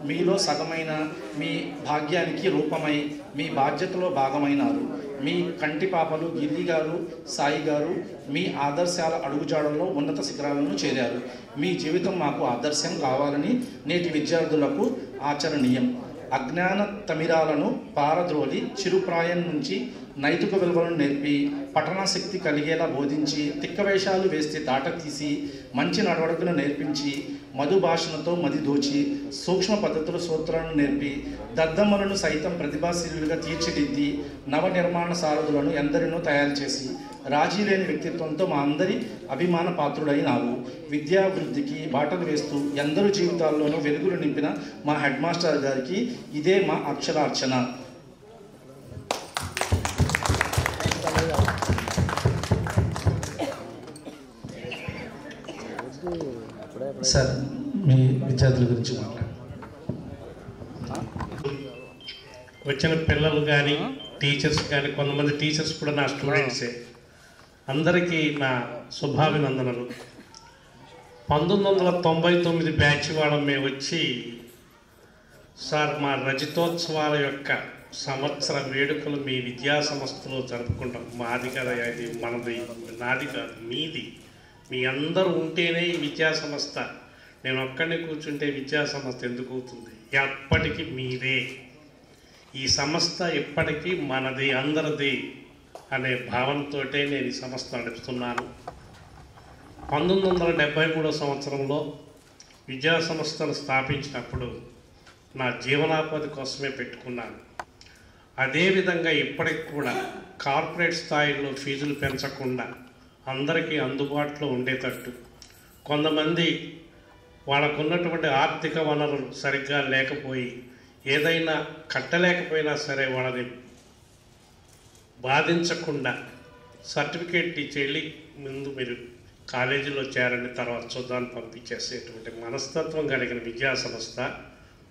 మీలో సగమైన మీ భాగ్యానికి రూపమై మీ బాధ్యతలో భాగమైనారు. మీ కంటి పాపలు గిరి గారు, సాయి గారు మీ ఆదర్శాల అడుగుజాడల్లో ఉన్నత శిఖరాలను చేరారు. మీ జీవితం మాకు ఆదర్శం కావాలని నేటి విద్యార్థులకు ఆచరణీయం. అజ్ఞాన తమిరాలను పారద్రోలి చిరుప్రాయం నుంచి నైతిక విలువలను నేర్పి పఠనాశక్తి కలిగేలా బోధించి తిక్కవేషాలు వేస్తే తాట తీసి మంచి నడవడికను నేర్పించి మధు భాషణతో మది దోచి సూక్ష్మ పద్ధతుల సూత్రాలను నేర్పి దద్దమ్మలను సైతం ప్రతిభాశీలుగా తీర్చిదిద్ది నవనిర్మాణ సారథులను ఎందరినో తయారు చేసి రాజీ లేని వ్యక్తిత్వంతో మా అందరి అభిమాన పాత్రుడైనావు. విద్యాభివృద్ధికి బాటలు వేస్తూ ఎందరు జీవితాల్లోనూ వెలుగులు నింపిన మా హెడ్ మాస్టర్ గారికి ఇదే మా అక్షరార్చన. సార్, మీ విద్యార్థుల గురించి మాట్లాడండి. వచ్చిన పిల్లలు కానీ టీచర్స్ కానీ, కొంతమంది టీచర్స్ కూడా నా స్టూడెంట్సే. అందరికీ నా శుభాభినందనలు. 1999 బ్యాచ్ వాళ్ళం మేము వచ్చి, సార్ మా రజతోత్సవాల యొక్క సంవత్సర వేడుకలు మీ విద్యా సంస్థలో జరుపుకుంటాం. మాది కదా ఇది, మనది, నాది కాదు, మీది. మీ అందరూ ఉంటేనే ఈ విద్యా సంస్థ. నేను ఒక్కడిని కూర్చుంటే విద్యా సంస్థ ఎందుకు అవుతుంది? ఎప్పటికీ మీదే. ఈ సంస్థ ఎప్పటికీ మనది, అందరిది అనే భావనతోటే నేను ఈ సంస్థ నడుపుతున్నాను. 1973 సంవత్సరంలో విద్యా సంస్థను స్థాపించినప్పుడు నా జీవనోపాధి కోసమే పెట్టుకున్నాను. అదేవిధంగా ఇప్పటికి కూడా కార్పొరేట్ స్థాయిలో ఫీజులు పెంచకుండా అందరికీ అందుబాటులో ఉండేటట్టు, కొంతమంది వాళ్ళకున్నటువంటి ఆర్థిక వనరులు సరిగ్గా లేకపోయి ఏదైనా కట్టలేకపోయినా సరే వాళ్ళని బాధించకుండా సర్టిఫికేట్ ఇచ్చి వెళ్ళి ముందు మీరు కాలేజీలో చేరండి, తర్వాత చూద్దాన్ని పంపించేసేటువంటి మనస్తత్వం కలిగిన విద్యా సంస్థ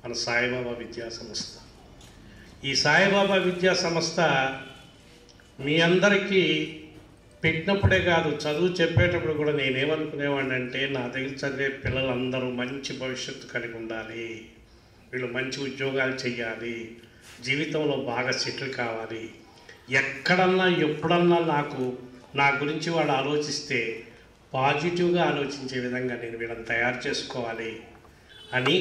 మన సాయిబాబా విద్యా సంస్థ. ఈ సాయిబాబా విద్యా సంస్థ మీ అందరికీ పెట్టినప్పుడే కాదు, చదువు చెప్పేటప్పుడు కూడా నేనేమనుకునేవాడిని అంటే, నా దగ్గర చదివే పిల్లలందరూ మంచి భవిష్యత్తు కలిగి ఉండాలి, వీళ్ళు మంచి ఉద్యోగాలు చేయాలి, జీవితంలో బాగా సెటిల్ కావాలి. ఎక్కడన్నా ఎప్పుడన్నా నా గురించి వాళ్ళు ఆలోచిస్తే పాజిటివ్గా ఆలోచించే విధంగా నేను వీళ్ళని తయారు చేసుకోవాలి అని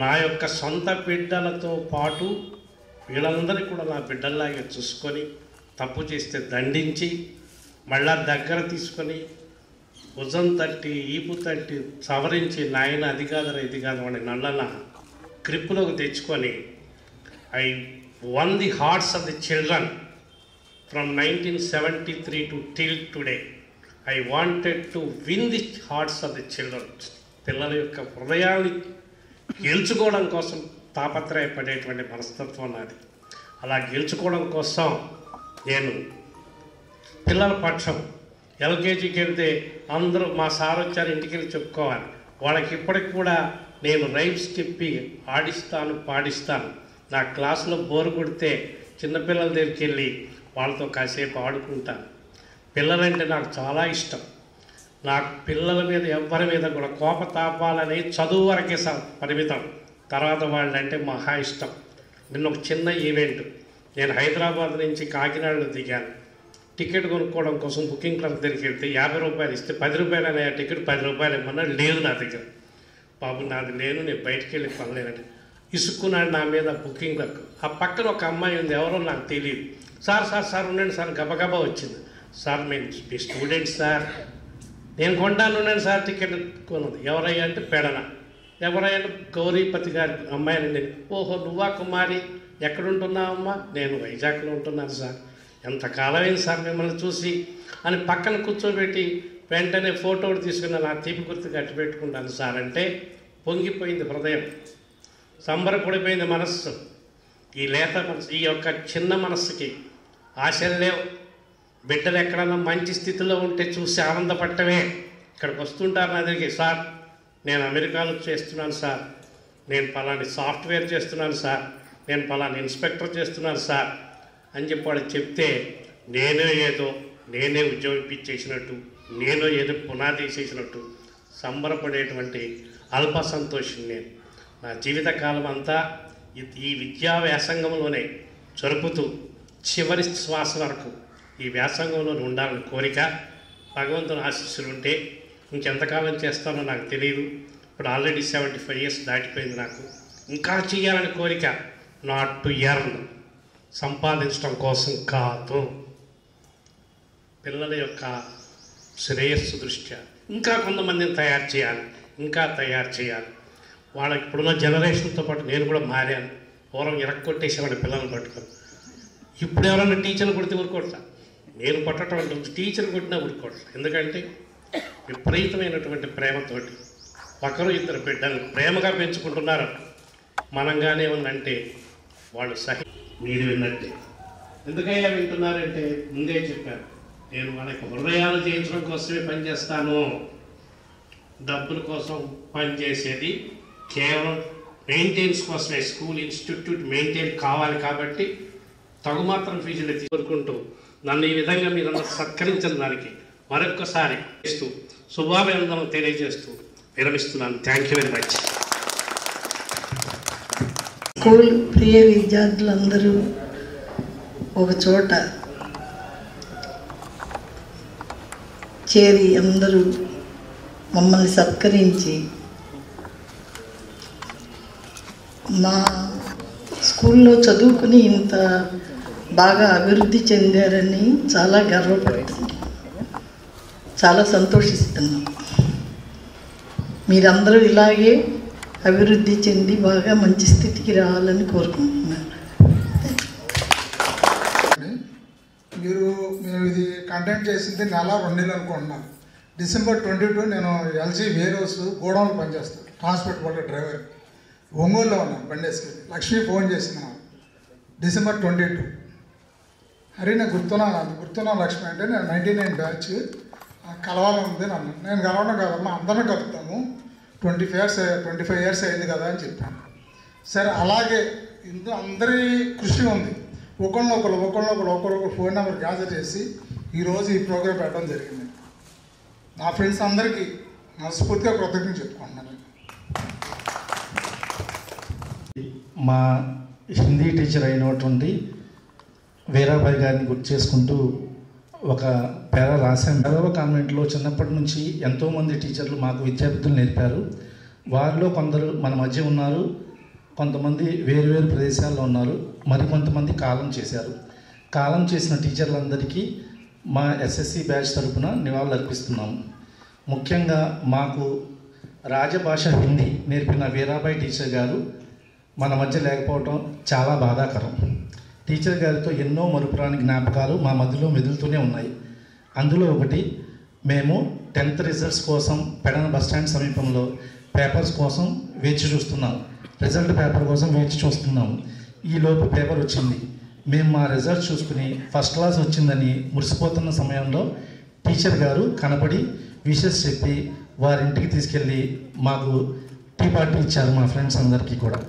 నా యొక్క సొంత బిడ్డలతో పాటు వీళ్ళందరినీ కూడా నా బిడ్డల్లాగే చూసుకొని, తప్పు చేస్తే దండించి మళ్ళా దగ్గర తీసుకొని భుజం తట్టి ఈపు తట్టి సవరించి, నాయన అది కాదని ఇది కాదు అని నల్లన గ్రిప్పులోకి తెచ్చుకొని, I one the hearts of the children from 1973 to till today. I wanted to win the hearts of the children. పిల్లల యొక్క హృదయాన్ని గెలుచుకోవడం కోసం తాపత్రయపడేటువంటి మనస్తత్వం నాది. అలా గెలుచుకోవడం కోసం నేను పిల్లల పక్షం ఎల్కేజీకి వెళ్తే అందరూ మా సార్ వచ్చారు ఇంటికి వెళ్ళి చెప్పుకోవాలి. వాళ్ళకి ఇప్పటికి కూడా నేను రైమ్స్ చెప్పి ఆడిస్తాను, పాడిస్తాను. నా క్లాసులో బోరు కొడితే చిన్నపిల్లల దగ్గరికి వెళ్ళి వాళ్ళతో కాసేపు ఆడుకుంటాను. పిల్లలంటే నాకు చాలా ఇష్టం. నాకు పిల్లల మీద ఎవరి మీద కూడా కోపతాపాలని చదువు వరకే పరిమితం. తర్వాత వాళ్ళంటే మహా ఇష్టం. నిన్న ఒక చిన్న ఈవెంట్, నేను హైదరాబాద్ నుంచి కాకినాడలో దిగాను. టికెట్ కొనుక్కోవడం కోసం బుకింగ్ క్లర్క్ దగ్గరికి వెళ్తే 50 రూపాయలు ఇస్తే 10 రూపాయలు అనే టికెట్ 10 రూపాయలు ఇమ్మన్నాడు. లేదు నా దగ్గర. బాబు నాది నేను బయటికి వెళ్ళి పనలేనంటే ఇసుక్కున్నాడు నా మీద బుకింగ్ క్లర్క్. ఆ పక్కన ఒక అమ్మాయి ఉంది, ఎవరో నాకు తెలియదు. సార్ ఉండండి సార్, గబగబా వచ్చింది. సార్ మేము మీ స్టూడెంట్స్ సార్, నేను కొంటాను ఉండండి సార్ టికెట్ కొన్నది. ఎవరయ్యా అంటే పెడన. ఎవరయ్యా అంటే గౌరీపతి గారి అమ్మాయిని. ఓహో నువ్వా కుమారి, ఎక్కడుంటున్నావమ్మా? నేను వైజాగ్లో ఉంటున్నాను సార్. ఎంతకాలమైంది సార్ మిమ్మల్ని చూసి అని పక్కన కూర్చోబెట్టి వెంటనే ఫోటో తీసుకున్న నా తీపి గుర్తు కట్టి పెట్టుకుంటాను సార్ అంటే పొంగిపోయింది హృదయం, సంబరపడిపోయింది మనస్సు. ఈ లేత మనసు, ఈ యొక్క చిన్న మనస్సుకి ఆశలు లేవు. బిడ్డలు ఎక్కడన్నా మంచి స్థితిలో ఉంటే చూసి ఆనందపడటమే. ఇక్కడికి వస్తుంటారు నా దగ్గరికి, సార్ నేను అమెరికాలో చేస్తున్నాను సార్, నేను పలాని సాఫ్ట్వేర్ చేస్తున్నాను సార్, నేను పలాని ఇన్స్పెక్టర్ చేస్తున్నాను సార్ అని చెప్పి వాడు చెప్తే నేనే ఉద్యోగం ఇప్పించేసినట్టు, నేనో ఏదో పునాది చేసినట్టు సంబరపడేటువంటి అల్ప సంతోషం నేను. నా జీవితకాలం అంతా ఈ విద్యా వ్యాసంగంలోనే జరుపుతూ చివరి శ్వాస వరకు ఈ వ్యాసంగంలోనే ఉండాలని కోరిక. భగవంతుని ఆశీస్సులు ఉంటే ఇంకెంతకాలం చేస్తానో నాకు తెలియదు. ఇప్పుడు ఆల్రెడీ 75 years దాటిపోయింది. నాకు ఇంకా చేయాలని కోరిక. నాట్ టు ఎర్న్, సంపాదించడం కోసం కాదు, పిల్లల యొక్క శ్రేయస్సు దృష్ట్యా ఇంకా కొంతమందిని తయారు చేయాలి. వాళ్ళకి ఇప్పుడున్న జనరేషన్తో పాటు నేను కూడా మారాను. పూర్వం ఇరక్కొట్టేసేవాడిని పిల్లల్ని పట్టుకొని. ఇప్పుడు ఎవరైనా టీచర్ని కొడితే ఊరుకోట్లా. నేను కొట్టడం అంటే టీచర్ కొట్టినా ఊరుకోట్లా. ఎందుకంటే విపరీతమైనటువంటి ప్రేమతోటి ఒకరు ఇద్దరు బిడ్డలు ప్రేమగా పెంచుకుంటున్నారు. మనంగానే ఉందంటే వాళ్ళు మీరు విన్నట్టే. ఎందుకయ్యా వింటున్నారంటే ముందే చెప్పారు, నేను వాళ్ళకి హృదయాలు చేయించడం కోసమే పనిచేస్తాను. డబ్బుల కోసం పనిచేసేది కేవలం మెయింటెనెన్స్ కోసమే. స్కూల్ ఇన్స్టిట్యూట్ మెయింటైన్ కావాలి కాబట్టి తగు మాత్రం ఫీజులు కోరుకుంటూ నన్ను ఈ విధంగా మీరందరూ సత్కరించిన దానికి మరొక్కసారి చేస్తూ శుభాభినందనలు తెలియజేస్తూ విరమిస్తున్నాను. Thank you very much. School ప్రియ విద్యార్థులందరూ ఒక చోట చేరి అందరూ మమ్మల్ని సత్కరించి మా స్కూల్లో చదువుకుని ఇంత బాగా అభివృద్ధి చెందారని చాలా గర్వపడుతున్నాం, చాలా సంతోషిస్తున్నాం. మీరందరూ ఇలాగే అభివృద్ధి చెంది బాగా మంచి స్థితికి రావాలని కోరుకుంటున్నాను. మేము ఇది కంటెంట్ చేసింది నెల 2 నెలలు అనుకుంటున్నాను. December 22 నేను ఎల్జీ వేర్ హౌస్ గోడౌన్లో పనిచేస్తాను, ట్రాన్స్పోర్ట్ వాళ్ళ డ్రైవర్. ఒంగోలులో ఉన్నాను బండి వేసుకెళ్ళి. లక్ష్మి ఫోన్ చేసింది నాకు December 22. అరే నాకు గుర్తున్నా లక్ష్మి అంటే నేను 99 బ్యాచ్ కలవాలని ఉంది నన్ను. నేను కలవడం కాదమ్మా, అందరం కలుపుతాము, 25 years అయింది కదా అని చెప్పాను. సరే అలాగే అందరి కృషి ఉంది. ఒకళ్ళొకరు ఫోన్ నెంబర్ గ్యాదర్ చేసి ఈరోజు ఈ ప్రోగ్రాం పెట్టడం జరిగింది. నా ఫ్రెండ్స్ అందరికీ మనస్ఫూర్తిగా కృతజ్ఞతలు చెప్పుకుంటున్నాను. మా హిందీ టీచర్ అయినటువంటి వీరాబాయి గారిని గుర్తు చేసుకుంటూ ఒక పేరా రాశాను. 10వ కాన్వెంట్లో చిన్నప్పటి నుంచి ఎంతోమంది టీచర్లు మాకు విద్యాబుద్ధులు నేర్పారు. వారిలో కొందరు మన మధ్య ఉన్నారు, కొంతమంది వేరు ప్రదేశాల్లో ఉన్నారు, మరికొంతమంది కాలం చేశారు. కాలం చేసిన టీచర్లందరికీ మా ఎస్ఎస్సి బ్యాచ్ తరపున నివాళులు అర్పిస్తున్నాము. ముఖ్యంగా మాకు రాజభాష హిందీ నేర్పిన వీరాబాయి టీచర్ గారు మన మధ్య లేకపోవటం చాలా బాధాకరం. టీచర్ గారితో ఎన్నో మరుపురాని జ్ఞాపకాలు మా మధ్యలో మెదులుతూనే ఉన్నాయి. అందులో ఒకటి, మేము 10th రిజల్ట్స్ కోసం పెడన బస్టాండ్ సమీపంలో పేపర్స్ కోసం వేచి చూస్తున్నాం. రిజల్ట్ పేపర్ కోసం వేచి చూస్తున్నాము. ఈలోపు పేపర్ వచ్చింది. మేము మా రిజల్ట్ చూసుకుని ఫస్ట్ క్లాస్ వచ్చిందని మురిసిపోతున్న సమయంలో టీచర్ గారు కనపడి విషెస్ చెప్పి వారింటికి తీసుకెళ్ళి మాకు టీ పార్టీ ఇచ్చారు. మా ఫ్రెండ్స్ అందరికీ కూడా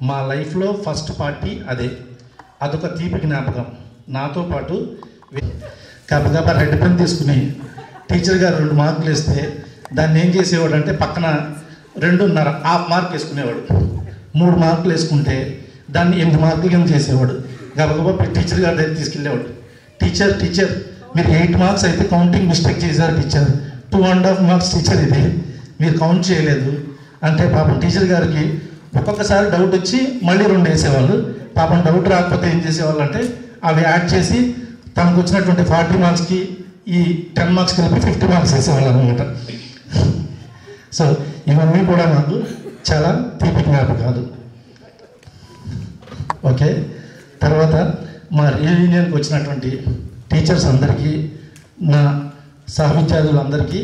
మా లైఫ్లో ఫస్ట్ పార్టీ అదొక తీపి జ్ఞాపకం. నాతో పాటు గబగబా రెడ్ పెన్ తీసుకుని టీచర్ గారు 2 మార్కులు వేస్తే దాన్ని ఏం చేసేవాడు అంటే పక్కన 2.5 హాఫ్ మార్క్ వేసుకునేవాడు. 3 మార్కులు వేసుకుంటే దాన్ని 8 మార్కులు కింద చేసేవాడు. గబగబా టీచర్ గారి దగ్గర తీసుకెళ్ళేవాడు. టీచర్ మీరు 8 మార్క్స్ అయితే కౌంటింగ్ మిస్టేక్ చేశారు టీచర్, 2.5 మార్క్స్ టీచర్ ఇది మీరు కౌంట్ చేయలేదు అంటే పాపం టీచర్ గారికి ఒక్కొక్కసారి డౌట్ వచ్చి మళ్ళీ 2 వేసేవాళ్ళు. పాపం డౌట్ రాకపోతే ఏం చేసేవాళ్ళు అంటే అవి యాడ్ చేసి తనకు వచ్చినటువంటి 40 మార్క్స్కి ఈ 10 మార్క్స్ కలిపి 50 మార్క్స్ వేసేవాళ్ళు అనమాట. సో ఇవన్నీ కూడా నాకు చాలా తీపి జ్ఞాపకాలు. ఓకే, తర్వాత మా రీయూనియన్కి వచ్చినటువంటి టీచర్స్ అందరికీ, నా సహవిద్యార్థులందరికీ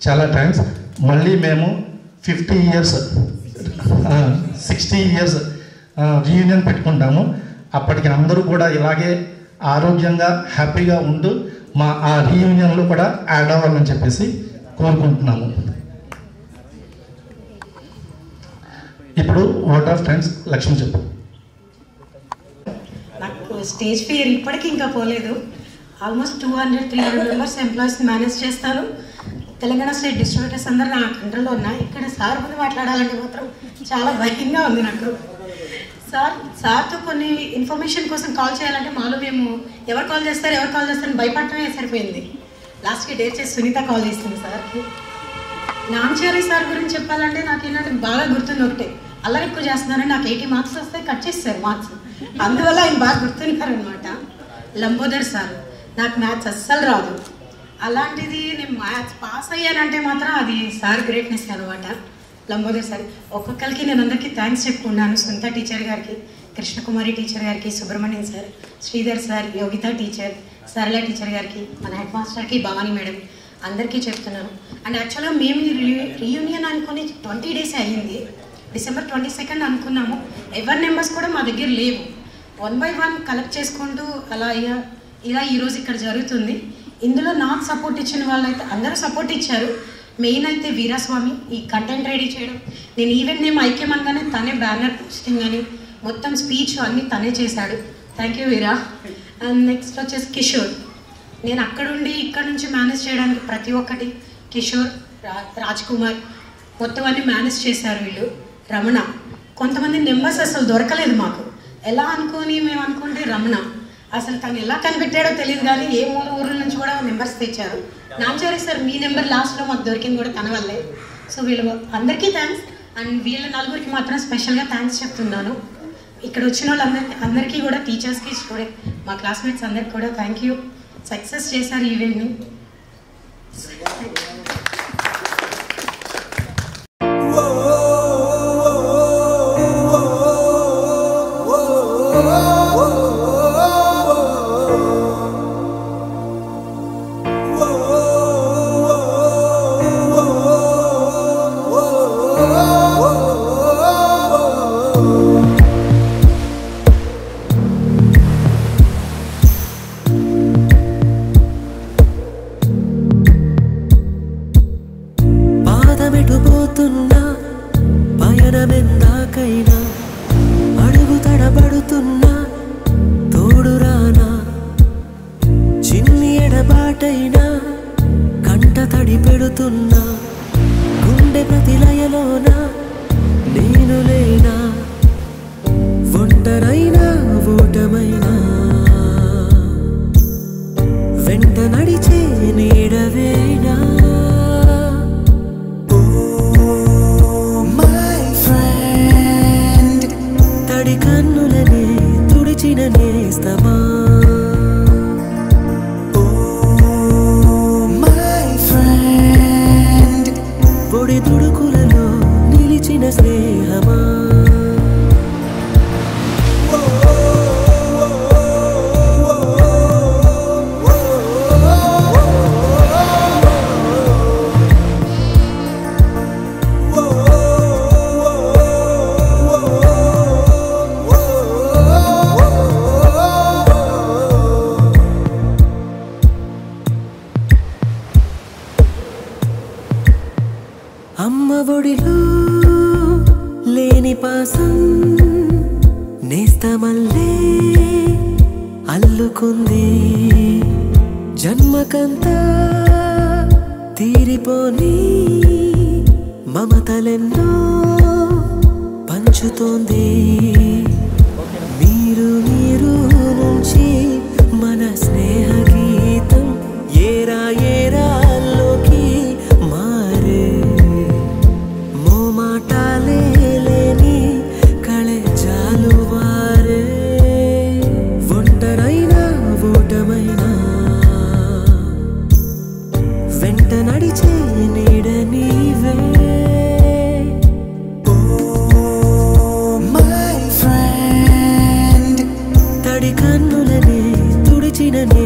చాలా థ్యాంక్స్. మళ్ళీ మేము 50 ఇయర్స్ 60 ఇయర్స్ రీయూనియన్ పెట్టుకుంటాము. అప్పటికి అందరూ కూడా ఇలాగే ఆరోగ్యంగా హ్యాపీగా ఉంటూ మా ఆ రీయూనియన్లో కూడా యాడ్ అవ్వాలని చెప్పేసి కోరుకుంటున్నాము. ఇప్పుడు వర్డ్ ఆఫ్ థ్యాంక్స్ లక్ష్మి చెప్పు. నాకు స్టేజ్ ఫియర్ ఇప్పటికీ ఇంకా పోలేదు. ఆల్మోస్ట్ 200-300 మెంబర్స్ ఎంప్లాయీస్ మేనేజ్ చేస్తాను. తెలంగాణ స్టేట్ డిస్ట్రిబ్యూటర్స్ అందరూ నా కంట్రోల్లో ఉన్నాయి. ఇక్కడ సార్ ముందు మాట్లాడాలంటే మాత్రం చాలా భయంగా ఉంది నాకు. సార్తో కొన్ని ఇన్ఫర్మేషన్ కోసం కాల్ చేయాలంటే మాలో మేము ఎవరు కాల్ చేస్తారని భయపడటమే సరిపోయింది. లాస్ట్కి డేర్ చేసి సునీత కాల్ చేస్తుంది సార్కి. నాంచారి సార్ గురించి చెప్పాలంటే నాకు ఏంటంటే బాగా గుర్తుంది ఒకటే, అల్లరి ఎక్కువ చేస్తున్నారని నాకు 80 మార్క్స్ వస్తే కట్ చేస్తారు మార్క్స్, అందువల్ల ఆయన బాగా గుర్తున్నారు అనమాట. లంబోదర్ సార్, నాకు మ్యాథ్స్ అస్సలు రాదు, అలాంటిది నేను మ్యాథ్స్ పాస్ అయ్యానంటే మాత్రం అది సార్ గ్రేట్నెస్ అనమాట. లంబోదర్ సార్, ఒక్కొక్కరికి నేను అందరికీ థ్యాంక్స్ చెప్పుకున్నాను. సునీత టీచర్ గారికి, కృష్ణకుమారి టీచర్ గారికి, Subrahmanyam sir, Sridhar sir, Yogitha teacher, Sarala teacher గారికి, మన హెడ్ మాస్టర్కి, భవానీ మేడం, అందరికీ చెప్తున్నాను. అండ్ యాక్చువల్గా మేము రీయూనియన్ అనుకుని 20 డేస్ అయ్యింది. December 22 అనుకున్నాము. ఎవరి నెంబర్స్ కూడా మా దగ్గర లేవు. 1 by 1 కలెక్ట్ చేసుకుంటూ ఇలా ఈరోజు ఇక్కడ జరుగుతుంది. ఇందులో నాకు సపోర్ట్ ఇచ్చిన వాళ్ళైతే అందరూ సపోర్ట్ ఇచ్చారు. మెయిన్ అయితే వీరాస్వామి ఈ కంటెంట్ రెడీ చేయడం, నేను ఈవెంట్ నేమ్ ఐక్యం అనగానే తనే బ్యానర్ పోస్టింగ్ అని మొత్తం స్పీచ్ అన్నీ తనే చేశాడు. Thank you Veera. And next వచ్చేసి కిషోర్, నేను అక్కడుండి ఇక్కడ నుంచి మేనేజ్ చేయడానికి ప్రతి ఒక్కటి కిషోర్, రాజ్ కుమార్ మొత్తం అన్నీ మేనేజ్ చేశారు వీళ్ళు. రమణ, కొంతమంది నెంబర్స్ అసలు దొరకలేదు మాకు, ఎలా అనుకుని మేము అనుకుంటే రమణ అసలు తను ఎలా కనిపెట్టాడో తెలియదు కానీ ఏ మూల ఊర్ల నుంచి కూడా నెంబర్స్ తెచ్చారు. నాంచారి సార్ మీ నెంబర్ లాస్ట్లో మాకు దొరికింది కూడా తన వల్లే. సో వీళ్ళు అందరికీ థ్యాంక్స్. అండ్ వీళ్ళ నలుగురికి మాత్రం స్పెషల్గా థ్యాంక్స్ చెప్తున్నాను. ఇక్కడ వచ్చిన వాళ్ళందరికీ కూడా, టీచర్స్కి, స్టూడెంట్, మా క్లాస్మేట్స్ అందరికి కూడా థ్యాంక్ యూ. సక్సెస్ చేశారు ఈవెంట్ని.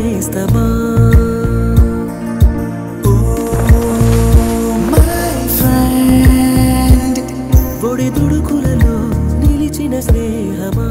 నేస్తమా మై ఫ్రెండ్ ఒడి దుడుకులలో నిలిచిన స్నేహమా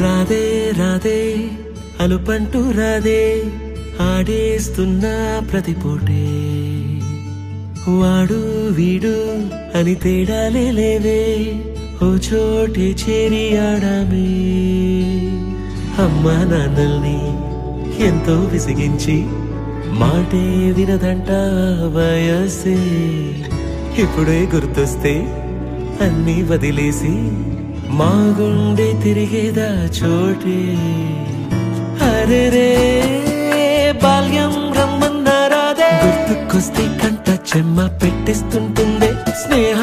రాధే రాధే అలుపంటూ రాధే ఆడేస్తున్నా ప్రతి పూటే వాడు వీడు అని తేడాలే లేవే ఓ చోటే చేరి ఆడామే అమ్మా నాన్నల్ని ఎంతో విసిగించి మాటే వినదంట వయసే ఇప్పుడే గుర్తొస్తే అన్నీ వదిలేసి మా గుండె తిరిగేదా చోటే అరే రే బాల్యం రమ్మన్నారాదే గుర్తుకొస్తే కంట చెమ్మ పెట్టేస్తుంటుందే స్నేహ